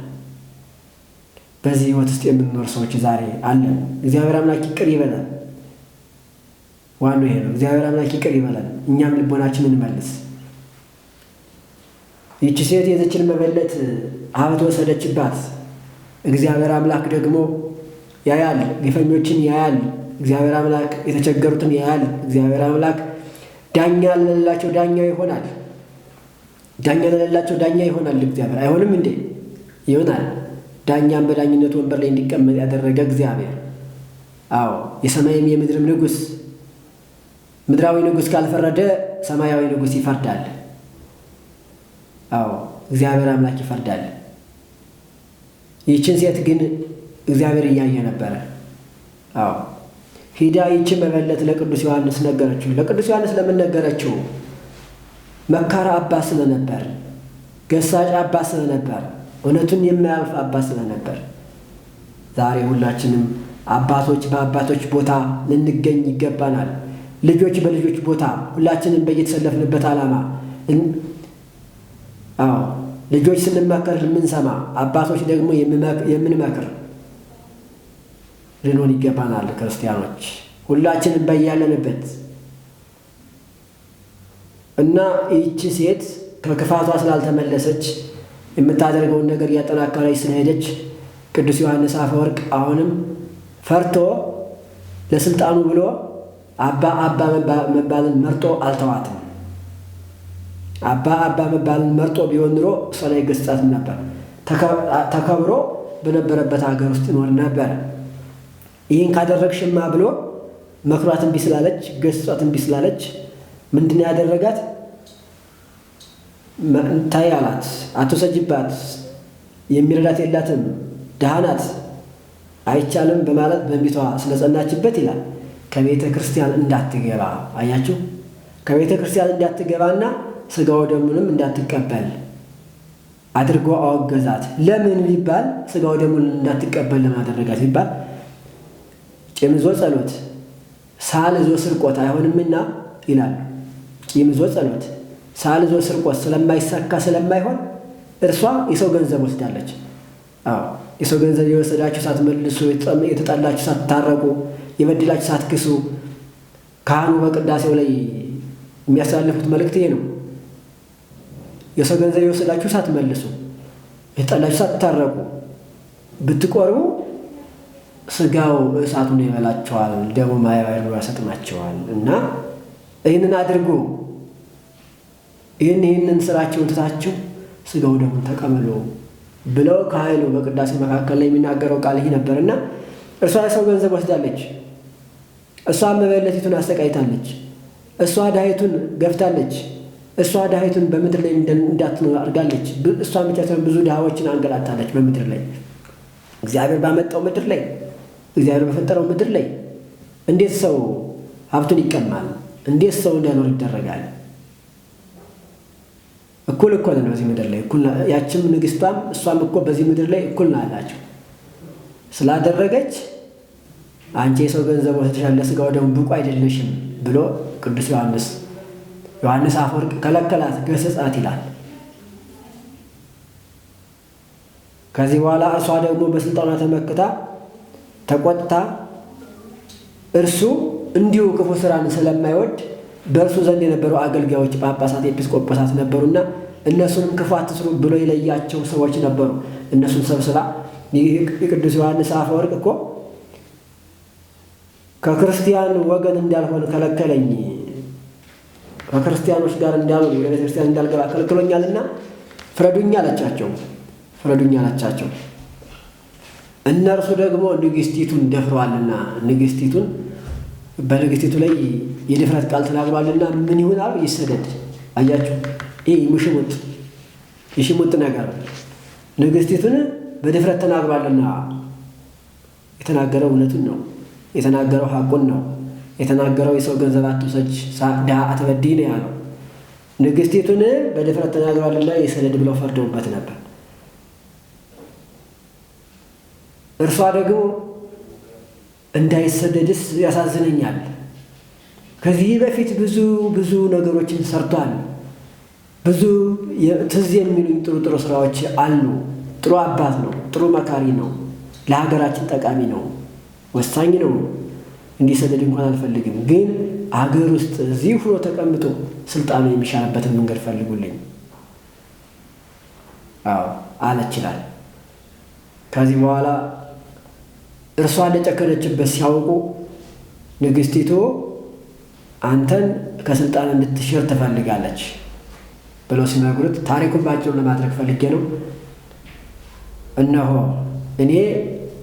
በዚህ ህይወት ውስጥ የምንኖር ሰዎች ዛሬ አለን። እግዚአብሔር አምላክ ይቅር ይበላል። ዋናው ይሄ ነው። እግዚአብሔር አምላክ ይቅር ይበላል። እኛም ልቦናችንን እንመልስ። ይህች ሴት የዘችን መበለት ሀብት ወሰደችባት። እግዚአብሔር አምላክ ደግሞ ያያል፣ ግፈኞችን ያያል። እግዚአብሔር አምላክ የተቸገሩትን ያያል። እግዚአብሔር አምላክ ዳኛ ለሌላቸው ዳኛ ይሆናል። ዳኛ ለሌላቸው ዳኛ ይሆናል። እግዚአብሔር አይሆንም እንዴ? ይሆናል። ዳኛም በዳኝነቱ ወንበር ላይ እንዲቀመጥ ያደረገ እግዚአብሔር፣ አዎ የሰማይም የምድርም ንጉሥ። ምድራዊ ንጉሥ ካልፈረደ ሰማያዊ ንጉሥ ይፈርዳል። አዎ እግዚአብሔር አምላክ ይፈርዳል። ይህችን ሴት ግን እግዚአብሔር እያየ ነበረ። አዎ ሂዳ ይህችን መበለት ለቅዱስ ዮሐንስ ነገረችው። ለቅዱስ ዮሐንስ ለምን ነገረችው? መካራ አባት ስለነበር፣ ገሳጭ አባት ስለነበር፣ እውነቱን የማያልፍ አባት ስለነበር። ዛሬ ሁላችንም አባቶች በአባቶች ቦታ ልንገኝ ይገባናል። ልጆች በልጆች ቦታ ሁላችንም በየተሰለፍንበት ዓላማ ልጆች ስንመከር የምንሰማ፣ አባቶች ደግሞ የምንመክር ልንሆን ይገባናል። ክርስቲያኖች ሁላችንም በያለንበት እና ይህች ሴት ከክፋቷ ስላልተመለሰች የምታደርገውን ነገር እያጠናከረች ስለሄደች ቅዱስ ዮሐንስ አፈወርቅ አሁንም ፈርቶ ለስልጣኑ ብሎ አባ መባልን መርጦ አልተዋትም። አባ መባልን መርጦ ቢሆን ኑሮ እሷ ላይ ገሥጻትም ነበር። ተከብሮ በነበረበት ሀገር ውስጥ ይኖር ነበር። ይህን ካደረግሽማ ብሎ መክሯት እምቢ ስላለች፣ ገሥጿት እምቢ ስላለች ምንድን ያደረጋት? ታይ አላት፣ አትውሰጂባት፣ የሚረዳት የላትም፣ ድሃ ናት፣ አይቻልም በማለት በእንቢቷ ስለጸናችበት ይላል ከቤተ ክርስቲያን እንዳትገባ። አያችሁ፣ ከቤተ ክርስቲያን እንዳትገባና ሥጋው ደሙንም እንዳትቀበል አድርጎ አወገዛት። ለምን ቢባል ሥጋው ደሙን እንዳትቀበል ለምን አደረጋት ቢባል ቂም ይዞ ጸሎት፣ ሳል ይዞ ስርቆት አይሆንምና ይላል። ቂም ይዞ ጸሎት፣ ሳል ይዞ ስርቆት ስለማይሳካ ስለማይሆን እርሷ የሰው ገንዘብ ወስዳለች። የሰው ገንዘብ የወሰዳችሁ ሳትመልሱ፣ የተጣላችሁ ሳትታረቁ፣ የበደላችሁ ሳትክሱ፣ ካህኑ በቅዳሴው ላይ የሚያስተላልፉት መልእክት ይሄ ነው። የሰው ገንዘብ የወሰዳችሁ ሳትመልሱ፣ የተጣላችሁ ሳትታረቁ ብትቆርቡ ሥጋው እሳቱን ይበላቸዋል፣ ደሙ ማያባይሩ ያሰጥማቸዋል። እና ይህንን አድርጉ፣ ይህንን ስራቸውን ትታችሁ ሥጋው ደሙን ተቀበሉ ብለው ካህኑ በቅዳሴ መካከል ላይ የሚናገረው ቃል ይህ ነበርና እርሷ የሰው ገንዘብ ወስዳለች። እሷ መበለቲቱን አሰቃይታለች። እሷ ድሃይቱን ገፍታለች። እሷ ድሃይቱን በምድር ላይ እንዳትኖር አድርጋለች። እሷ ብቻ ሳይሆን ብዙ ድሃዎችን አንገላታለች በምድር ላይ። እግዚአብሔር ባመጣው ምድር ላይ፣ እግዚአብሔር በፈጠረው ምድር ላይ እንዴት ሰው ሀብቱን ይቀማል? እንዴት ሰው እንዳይኖር ይደረጋል? እኩል እኮ ነው በዚህ ምድር ላይ እኩል። ያችም ንግስቷም እሷም እኮ በዚህ ምድር ላይ እኩል ነው አላቸው። ስላደረገች አንቺ የሰው ገንዘብ ወስደሻል፣ ለሥጋው ደግሞ ብቁ አይደለሽም ብሎ ቅዱስ ዮሐንስ አፈወርቅ ከለከላት፣ ገሰጻት ይላል። ከዚህ በኋላ እርሷ ደግሞ በስልጣኗ ተመክታ ተቆጥታ እርሱ እንዲሁ ክፉ ስራን ስለማይወድ በእርሱ ዘንድ የነበሩ አገልጋዮች ጳጳሳት፣ ኤጲስቆጶሳት ነበሩና እነሱንም ክፉ አትስሩ ብሎ የለያቸው ሰዎች ነበሩ። እነሱን ሰብስባ የቅዱስ ዮሐንስ አፈወርቅ እኮ ከክርስቲያን ወገን እንዳልሆን ከለከለኝ፣ ከክርስቲያኖች ጋር እንዳልሆን ወደ ቤተ ክርስቲያን እንዳልገባ ከልክሎኛልና ፍረዱኝ አላቻቸው። እነርሱ ደግሞ ንግሥቲቱን ደፍረዋልና በንግሥቲቱ ላይ የድፍረት ቃል ተናግሯልና ምን ይሁን አሉ? ይሰደድ። አያችሁ፣ ይህ የሽሙጥ ነገር ንግሥቲቱን በድፍረት ተናግሯልና የተናገረው እውነቱን ነው። የተናገረው ሐቁን ነው። የተናገረው የሰው ገንዘብ አትውሰጅ፣ ድሃ አትበድይ ነው ያለው። ንግሥቲቱን በድፍረት ተናግሯልና ይሰደድ ብለው ፈርደውበት ነበር። እርሷ ደግሞ እንዳይሰደድስ ያሳዝነኛል፣ ከዚህ በፊት ብዙ ነገሮችን ሰርቷል። ብዙ ትዝ የሚሉኝ ጥሩ ስራዎች አሉ። ጥሩ አባት ነው። ጥሩ መካሪ ነው። ለሀገራችን ጠቃሚ ነው። ወሳኝ ነው። እንዲሰደድ እንኳን አልፈልግም። ግን አገር ውስጥ እዚህ ሆኖ ተቀምጦ ስልጣኑ የሚሻልበትን መንገድ ፈልጉልኝ አለችላል። ከዚህ በኋላ እርሷ እንደጨከነችበት ሲያውቁ ንግሥቲቱ አንተን ከስልጣን እንድትሽር ትፈልጋለች ብለው ሲነግሩት ታሪኩን ባጭሩ ለማድረግ ፈልጌ ነው። እነሆ እኔ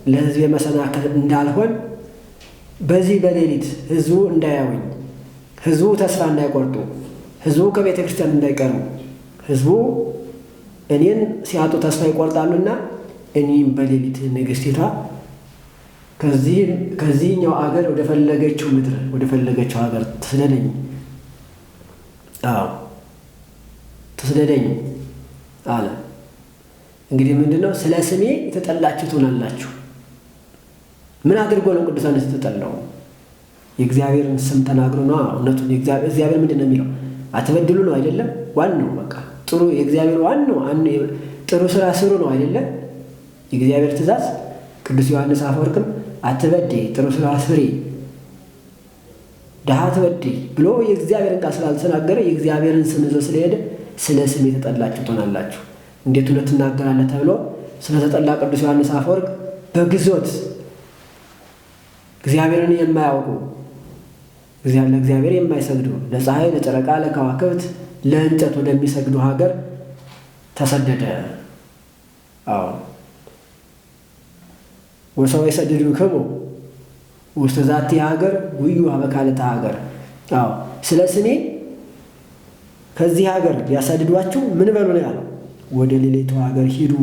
ለሕዝቤ መሰናክል እንዳልሆን በዚህ በሌሊት ሕዝቡ እንዳያዩኝ፣ ሕዝቡ ተስፋ እንዳይቆርጡ፣ ሕዝቡ ከቤተ ክርስቲያን እንዳይቀሩ፣ ሕዝቡ እኔን ሲያጡ ተስፋ ይቆርጣሉና እኔም በሌሊት ንግሥቲቷ ከዚህኛው አገር ወደ ፈለገችው ምድር ወደ ፈለገችው ሀገር ትስደደኝ፣ ትስደደኝ አለ። እንግዲህ ምንድነው? ስለ ስሜ የተጠላችሁ ትሆናላችሁ። ምን አድርጎ ነው ቅዱሳን የተጠላው? የእግዚአብሔርን ስም ተናግሮ ነው። እውነቱን እግዚአብሔር ምንድን ነው የሚለው? አትበድሉ ነው አይደለም? ዋናው በቃ ጥሩ የእግዚአብሔር ዋናው ጥሩ ስራ ስሩ ነው አይደለም? የእግዚአብሔር ትእዛዝ። ቅዱስ ዮሐንስ አፈወርቅም አትበድይ፣ ጥሩ ስራ ስሪ፣ ድሃ አትበድይ ብሎ የእግዚአብሔርን ቃል ስላልተናገረ የእግዚአብሔርን ስም ይዞ ስለሄደ ስለ ስም የተጠላችሁ ትሆናላችሁ። እንዴት እውነት ትናገራለህ ተብሎ ስለተጠላ ቅዱስ ዮሐንስ አፈወርቅ በግዞት እግዚአብሔርን የማያውቁ ለእግዚአብሔር የማይሰግዱ ለፀሐይ፣ ለጨረቃ፣ ለከዋክብት፣ ለእንጨት ወደሚሰግዱ ሀገር ተሰደደ። ወሰው የሰደዱክሙ ውስተ ዛቲ ሀገር ውዩ ሀበካልታ ሀገር። ስለ ስሜ ከዚህ ሀገር ቢያሳድዷችሁ ምን በሉ ነው ያለው? ወደ ሌሊቱ ሀገር ሂዱ።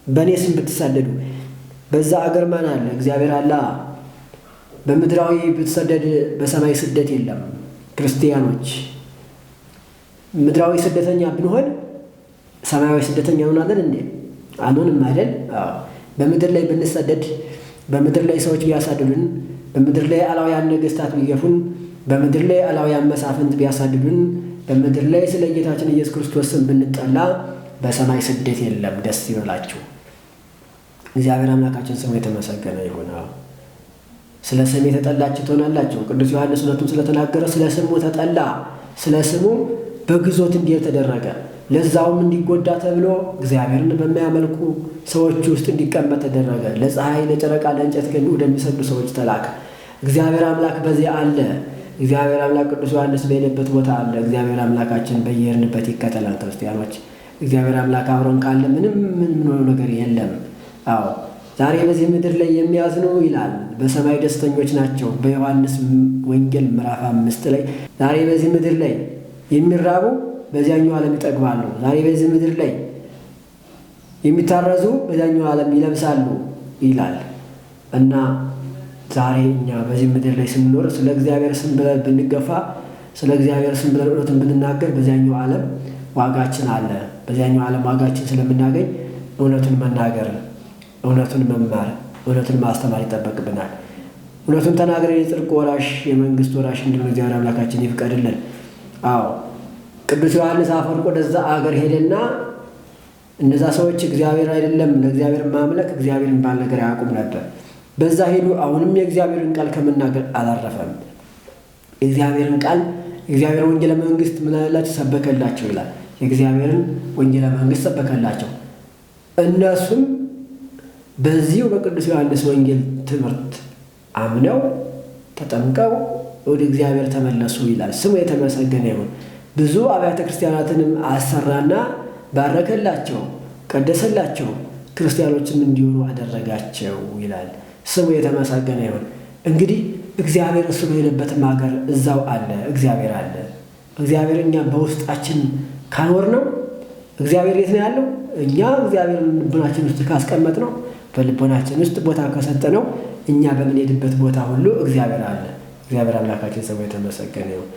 በእኔ ስም ብትሳደዱ በዛ አገር ማን አለ? እግዚአብሔር አለ። በምድራዊ ብትሰደድ በሰማይ ስደት የለም። ክርስቲያኖች ምድራዊ ስደተኛ ብንሆን ሰማያዊ ስደተኛ እንሆናለን እንዴ? አንሆንም አይደል? በምድር ላይ ብንሰደድ፣ በምድር ላይ ሰዎች ቢያሳድዱን፣ በምድር ላይ አላውያን ነገሥታት ቢገፉን፣ በምድር ላይ አላውያን መሳፍንት ቢያሳድዱን፣ በምድር ላይ ስለ ጌታችን ኢየሱስ ክርስቶስ ስም ብንጠላ በሰማይ ስደት የለም። ደስ ይበላችሁ። እግዚአብሔር አምላካችን ስሙ የተመሰገነ ይሁን። ስለ ስሜ የተጠላችሁ ትሆናላችሁ። ቅዱስ ዮሐንስ እውነቱን ስለተናገረ ስለ ስሙ ተጠላ። ስለ ስሙ በግዞት እንዲሄድ ተደረገ። ለዛውም እንዲጎዳ ተብሎ እግዚአብሔርን በማያመልኩ ሰዎች ውስጥ እንዲቀመጥ ተደረገ። ለፀሐይ፣ ለጨረቃ፣ ለእንጨት ግን ወደሚሰግዱ ሰዎች ተላከ። እግዚአብሔር አምላክ በዚህ አለ። እግዚአብሔር አምላክ ቅዱስ ዮሐንስ በሄደበት ቦታ አለ። እግዚአብሔር አምላካችን በየሄድንበት ይከተላል። ክርስቲያኖች እግዚአብሔር አምላክ አብሮን ካለ ምንም ነገር የለም። ዛሬ በዚህ ምድር ላይ የሚያዝኑ ይላል በሰማይ ደስተኞች ናቸው። በዮሐንስ ወንጌል ምዕራፍ 5 ላይ ዛሬ በዚህ ምድር ላይ የሚራቡ በዚያኛው ዓለም ይጠግባሉ። ዛሬ በዚህ ምድር ላይ የሚታረዙ በዚያኛው ዓለም ይለብሳሉ ይላል እና ዛሬ እኛ በዚህ ምድር ላይ ስንኖር ስለ እግዚአብሔር ስም ብለን ብንገፋ፣ ስለ እግዚአብሔር ስም ብለን እውነትን ብንናገር በዚያኛው ዓለም ዋጋችን አለ። በዚያኛው ዓለም ዋጋችን ስለምናገኝ እውነቱን መናገር፣ እውነቱን መማር፣ እውነቱን ማስተማር ይጠበቅብናል። እውነቱን ተናግረን የጽድቅ ወራሽ የመንግስት ወራሽ እንድንሆን እግዚአብሔር አምላካችን ይፍቀድልን። ቅዱስ ዮሐንስ አፈወርቅ ወደዛ አገር ሄደና እነዛ ሰዎች እግዚአብሔር አይደለም ለእግዚአብሔር ማምለክ እግዚአብሔር የሚባል ነገር አያውቁም ነበር። በዛ ሄዱ። አሁንም የእግዚአብሔርን ቃል ከመናገር አላረፈም። የእግዚአብሔርን ቃል የእግዚአብሔር ወንጌለ መንግስት ምን አላቸው? ሰበከላቸው ይላል። የእግዚአብሔርን ወንጌለ መንግስት ሰበከላቸው። እነሱም በዚሁ በቅዱስ ዮሐንስ ወንጌል ትምህርት አምነው ተጠምቀው ወደ እግዚአብሔር ተመለሱ ይላል። ስሙ የተመሰገነ ይሁን። ብዙ አብያተ ክርስቲያናትንም አሰራና ባረከላቸው፣ ቀደሰላቸው፣ ክርስቲያኖችም እንዲሆኑ አደረጋቸው ይላል። ስሙ የተመሰገነ ይሁን። እንግዲህ እግዚአብሔር እሱ በሄደበትም ሀገር እዛው አለ፣ እግዚአብሔር አለ። እግዚአብሔር እኛ በውስጣችን ካኖር ነው። እግዚአብሔር የት ነው ያለው? እኛ እግዚአብሔርን ልቦናችን ውስጥ ካስቀመጥ ነው፣ በልቦናችን ውስጥ ቦታ ከሰጠ ነው፣ እኛ በምንሄድበት ቦታ ሁሉ እግዚአብሔር አለ። እግዚአብሔር አምላካችን ስሙ የተመሰገነ ይሁን።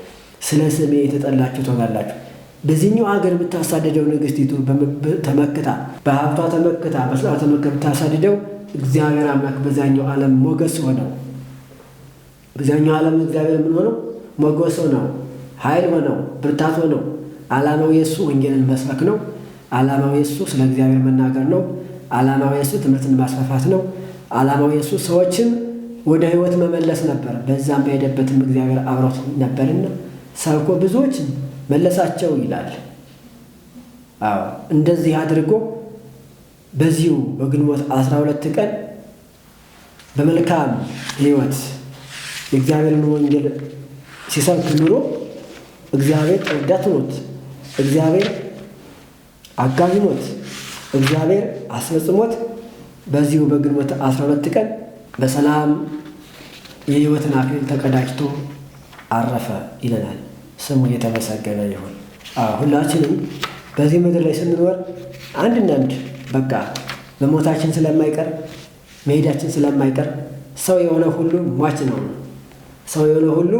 ስለ ስሜ የተጠላችሁ ትሆናላችሁ። በዚህኛው ሀገር ብታሳደደው ንግሥቲቱ ተመክታ በሀብቷ ተመክታ በስራ ተመክታ ብታሳድደው እግዚአብሔር አምላክ በዛኛው ዓለም ሞገስ ሆነው። በዛኛው ዓለም እግዚአብሔር ምን ሆነው? ሞገስ ሆነው ኃይል ሆነው ብርታት ሆነው ዓላማው የሱ ወንጌልን መስበክ ነው። ዓላማው የሱ ስለ እግዚአብሔር መናገር ነው። ዓላማው የሱ ትምህርትን ማስፋፋት ነው። ዓላማው የሱ ሰዎችን ወደ ሕይወት መመለስ ነበር። በዛም በሄደበትም እግዚአብሔር አብሮት ነበርና ሰብኮ ብዙዎችን መለሳቸው ይላል። እንደዚህ አድርጎ በዚሁ በግንቦት 12 ቀን በመልካም ሕይወት የእግዚአብሔርን ወንጌል ሲሰብክ ኑሮ እግዚአብሔር ረዳት ሆኖት፣ እግዚአብሔር አጋዥ ሆኖት፣ እግዚአብሔር አስፈጽሞት በዚሁ በግንቦት 12 ቀን በሰላም የሕይወትን አክሊል ተቀዳጅቶ አረፈ ይለናል። ስሙ የተመሰገነ ይሁን። ሁላችንም በዚህ ምድር ላይ ስንኖር አንድ በቃ መሞታችን ስለማይቀር መሄዳችን ስለማይቀር ሰው የሆነ ሁሉ ሟች ነው። ሰው የሆነ ሁሉ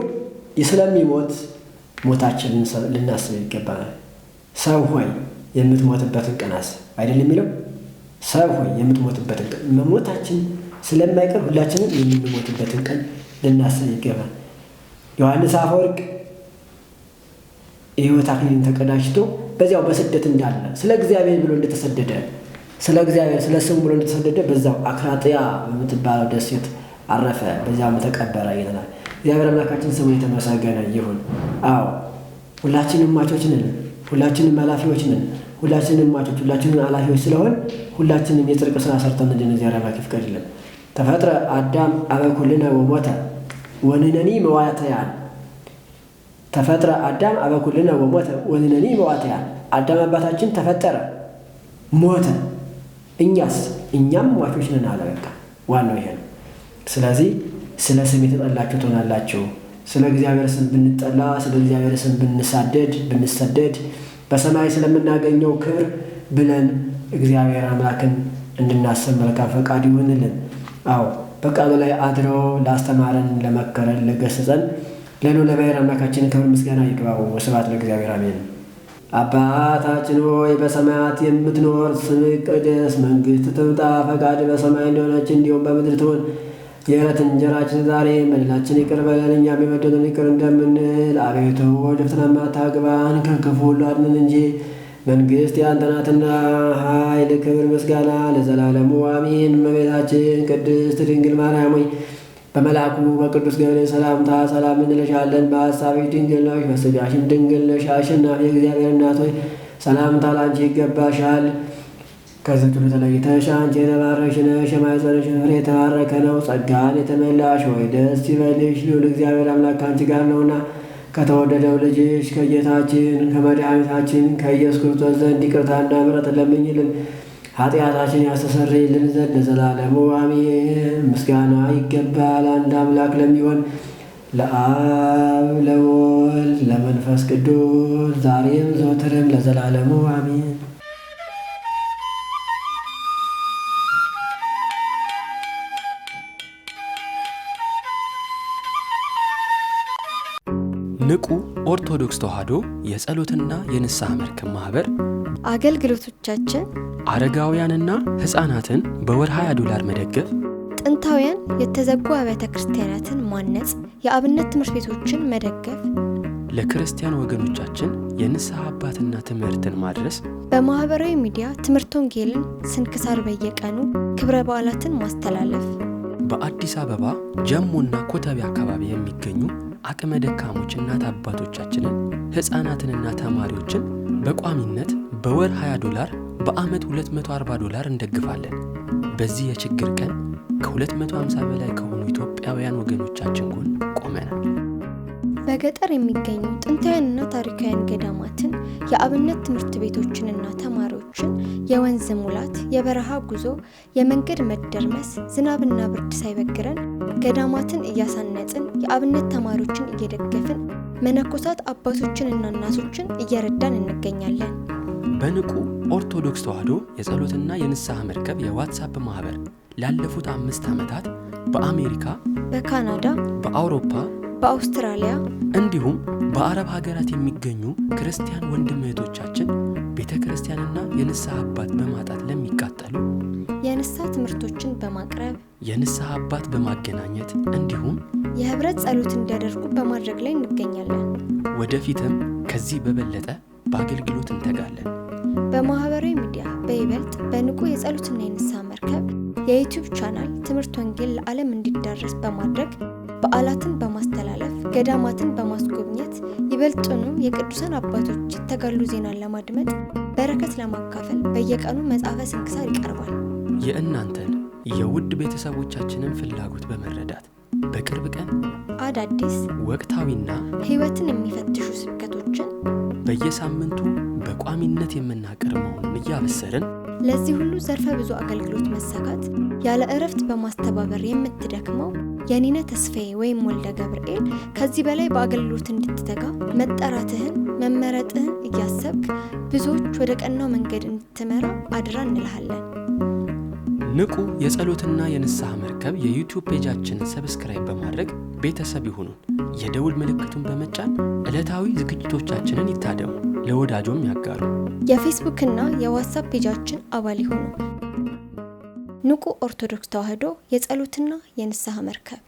ስለሚሞት ሞታችንን ልናስብ ይገባናል። ሰው ሆይ የምትሞትበትን ቀን አስብ አይደል የሚለው? ሰው ሆይ የምትሞትበትን ቀን፣ መሞታችን ስለማይቀር ሁላችንም የምንሞትበትን ቀን ልናስብ ይገባል። ዮሐንስ አፈወርቅ የሕይወት አክሊልን ተቀዳጅቶ በዚያው በስደት እንዳለ ስለ እግዚአብሔር ብሎ እንደተሰደደ ስለ እግዚአብሔር ስለ ስሙ ብሎ እንደተሰደደ በዛው አክራጥያ በምትባለው ደሴት አረፈ፣ በዚያም ተቀበረ ይለናል። እግዚአብሔር አምላካችን ስሙ የተመሰገነ ይሁን። ሁላችንም ሟቾች ነን፣ ሁላችንም ኃላፊዎች ነን። ሁላችንም ሟቾች፣ ሁላችንም ኃላፊዎች ስለሆን ሁላችንም የጽድቅ ስራ ሰርተን እንድንኖር እግዚአብሔር አምላክ ይፍቀድልን። ተፈጥረ አዳም አበኩልነ ወሞተ ወንነኒ መዋዕተያን። ተፈጥረ አዳም አበኩልነ ወሞተ ወንነኒ መዋዕተያን። አዳም አባታችን ተፈጠረ፣ ሞተ፣ እኛም ሟቾች ነን አለ። በቃ ዋናው ይሄ ነው። ስለዚህ ስለ ስም የተጠላችሁ ትሆናላችሁ። ስለ እግዚአብሔር ስም ብንጠላ፣ ስለ እግዚአብሔር ስም ብንሰደድ በሰማይ ስለምናገኘው ክብር ብለን እግዚአብሔር አምላክን እንድናስብ መልካም ፈቃድ ይሁንልን። በቃሉ ላይ አድሮ ላስተማረን፣ ለመከረን፣ ለገሰጸን ለባሕርይ አምላካችን ክብር ምስጋና ይግባው። ወስብሐት ለእግዚአብሔር አሜን። አባታችን ሆይ በሰማያት የምትኖር ስምህ ይቀደስ፣ መንግሥትህ ትምጣ፣ ፈቃድህ በሰማይ እንደሆነች እንዲሁም በምድር ትሁን። የዕለት እንጀራችንን ዛሬ በደላችንን ይቅር በለን እኛም የበደሉንን ይቅር እንደምንል። አቤቱ ወደ ፈተና አታግባን ከክፉ ሁሉ አድነን እንጂ መንግሥት ያንተ ናትና፣ ኃይል፣ ክብር፣ ምስጋና ለዘላለሙ አሜን። እመቤታችን ቅድስት ድንግል ማርያም ሆይ በመልአኩ በቅዱስ ገብርኤል ሰላምታ ሰላም እንልሻለን። በሐሳብሽ ድንግል ነሽ፣ በሥጋሽም ድንግል ነሽ። አሸናፊ የእግዚአብሔር እናት ሆይ ሰላምታ ላንቺ ይገባሻል። ከሴቶች ሁሉ ተለይተሽ አንቺ የተባረክሽ ነሽ፣ የማኅፀንሽ ፍሬ የተባረከ ነው። ጸጋን የተመላሽ ሆይ ደስ ይበልሽ፣ ልዑል እግዚአብሔር አምላክ ከአንቺ ጋር ነውና ከተወደደው ልጅሽ ከጌታችን ከመድኃኒታችን ከኢየሱስ ክርስቶስ ዘንድ ይቅርታና ምሕረትን ለምኝልን ኃጢአታችን ያስተሰርይልን ዘንድ ለዘላለሙ አሜን። ምስጋና ይገባል አንድ አምላክ ለሚሆን ለአብ ለወልድ ለመንፈስ ቅዱስ ዛሬም ዘወትርም ለዘላለሙ አሜን። ንቁ ኦርቶዶክስ ተዋሕዶ የጸሎትና የንስሐ መርከብ ማኅበር አገልግሎቶቻችን አረጋውያንና ሕፃናትን በወርሃ $20 መደገፍ፣ ጥንታውያን የተዘጉ አብያተ ክርስቲያናትን ማነጽ፣ የአብነት ትምህርት ቤቶችን መደገፍ፣ ለክርስቲያን ወገኖቻችን የንስሐ አባትና ትምህርትን ማድረስ፣ በማኅበራዊ ሚዲያ ትምህርት ወንጌልን፣ ስንክሳር በየቀኑ ክብረ በዓላትን ማስተላለፍ፣ በአዲስ አበባ ጀሞና ኮተቤ አካባቢ የሚገኙ አቅመ ደካሞች እናት አባቶቻችንን ሕፃናትንና ተማሪዎችን በቋሚነት በወር $20 በዓመት $240 እንደግፋለን። በዚህ የችግር ቀን ከ250 በላይ ከሆኑ ኢትዮጵያውያን ወገኖቻችን ጎን ቆመናል። በገጠር የሚገኙ ጥንታውያንና ታሪካውያን ገዳማትን፣ የአብነት ትምህርት ቤቶችንና ተማሪዎችን የወንዝ ሙላት፣ የበረሃ ጉዞ፣ የመንገድ መደርመስ፣ ዝናብና ብርድ ሳይበግረን ገዳማትን እያሳነጽን የአብነት ተማሪዎችን እየደገፍን መነኮሳት አባቶችንና እናቶችን እየረዳን እንገኛለን። በንቁ ኦርቶዶክስ ተዋሕዶ የጸሎትና የንስሐ መርከብ የዋትስአፕ ማኅበር ላለፉት 5 ዓመታት በአሜሪካ፣ በካናዳ፣ በአውሮፓ፣ በአውስትራሊያ እንዲሁም በአረብ ሀገራት የሚገኙ ክርስቲያን ወንድም እህቶቻችን ቤተ ክርስቲያንና የንስሐ አባት በማጣት ለሚቃጠሉ የንስሐ ትምህርቶችን በማቅረብ የንስሐ አባት በማገናኘት እንዲሁም የህብረት ጸሎት እንዲያደርጉ በማድረግ ላይ እንገኛለን። ወደፊትም ከዚህ በበለጠ በአገልግሎት እንተጋለን። በማህበራዊ ሚዲያ በይበልጥ በንቁ የጸሎትና የንስሐ መርከብ የዩቲዩብ ቻናል ትምህርት ወንጌል ለዓለም እንዲዳረስ በማድረግ በዓላትን በማስተላለፍ ገዳማትን በማስጎብኘት ይበልጡኑ የቅዱሳን አባቶች የተጋሉ ዜናን ለማድመጥ በረከት ለማካፈል በየቀኑ መጽሐፈ ስንክሳር ይቀርባል። የእናንተን የውድ ቤተሰቦቻችንን ፍላጎት በመረዳት በቅርብ ቀን አዳዲስ ወቅታዊና ሕይወትን የሚፈትሹ ስብከቶችን በየሳምንቱ በቋሚነት የምናቀርብ መሆኑን እያበሰርን ለዚህ ሁሉ ዘርፈ ብዙ አገልግሎት መሳካት ያለ እረፍት በማስተባበር የምትደክመው የኔነ ተስፋዬ ወይም ወልደ ገብርኤል ከዚህ በላይ በአገልግሎት እንድትተጋ መጠራትህን መመረጥህን እያሰብክ ብዙዎች ወደ ቀናው መንገድ እንድትመራ አድራ እንልሃለን። ንቁ የጸሎትና የንስሐ መርከብ የዩቲዩብ ፔጃችንን ሰብስክራይብ በማድረግ ቤተሰብ ይሁኑን። የደውል ምልክቱን በመጫን ዕለታዊ ዝግጅቶቻችንን ይታደሙ፣ ለወዳጆም ያጋሩ። የፌስቡክ እና የዋትስአፕ ፔጃችን አባል ይሁኑ። ንቁ ኦርቶዶክስ ተዋሕዶ የጸሎትና የንስሐ መርከብ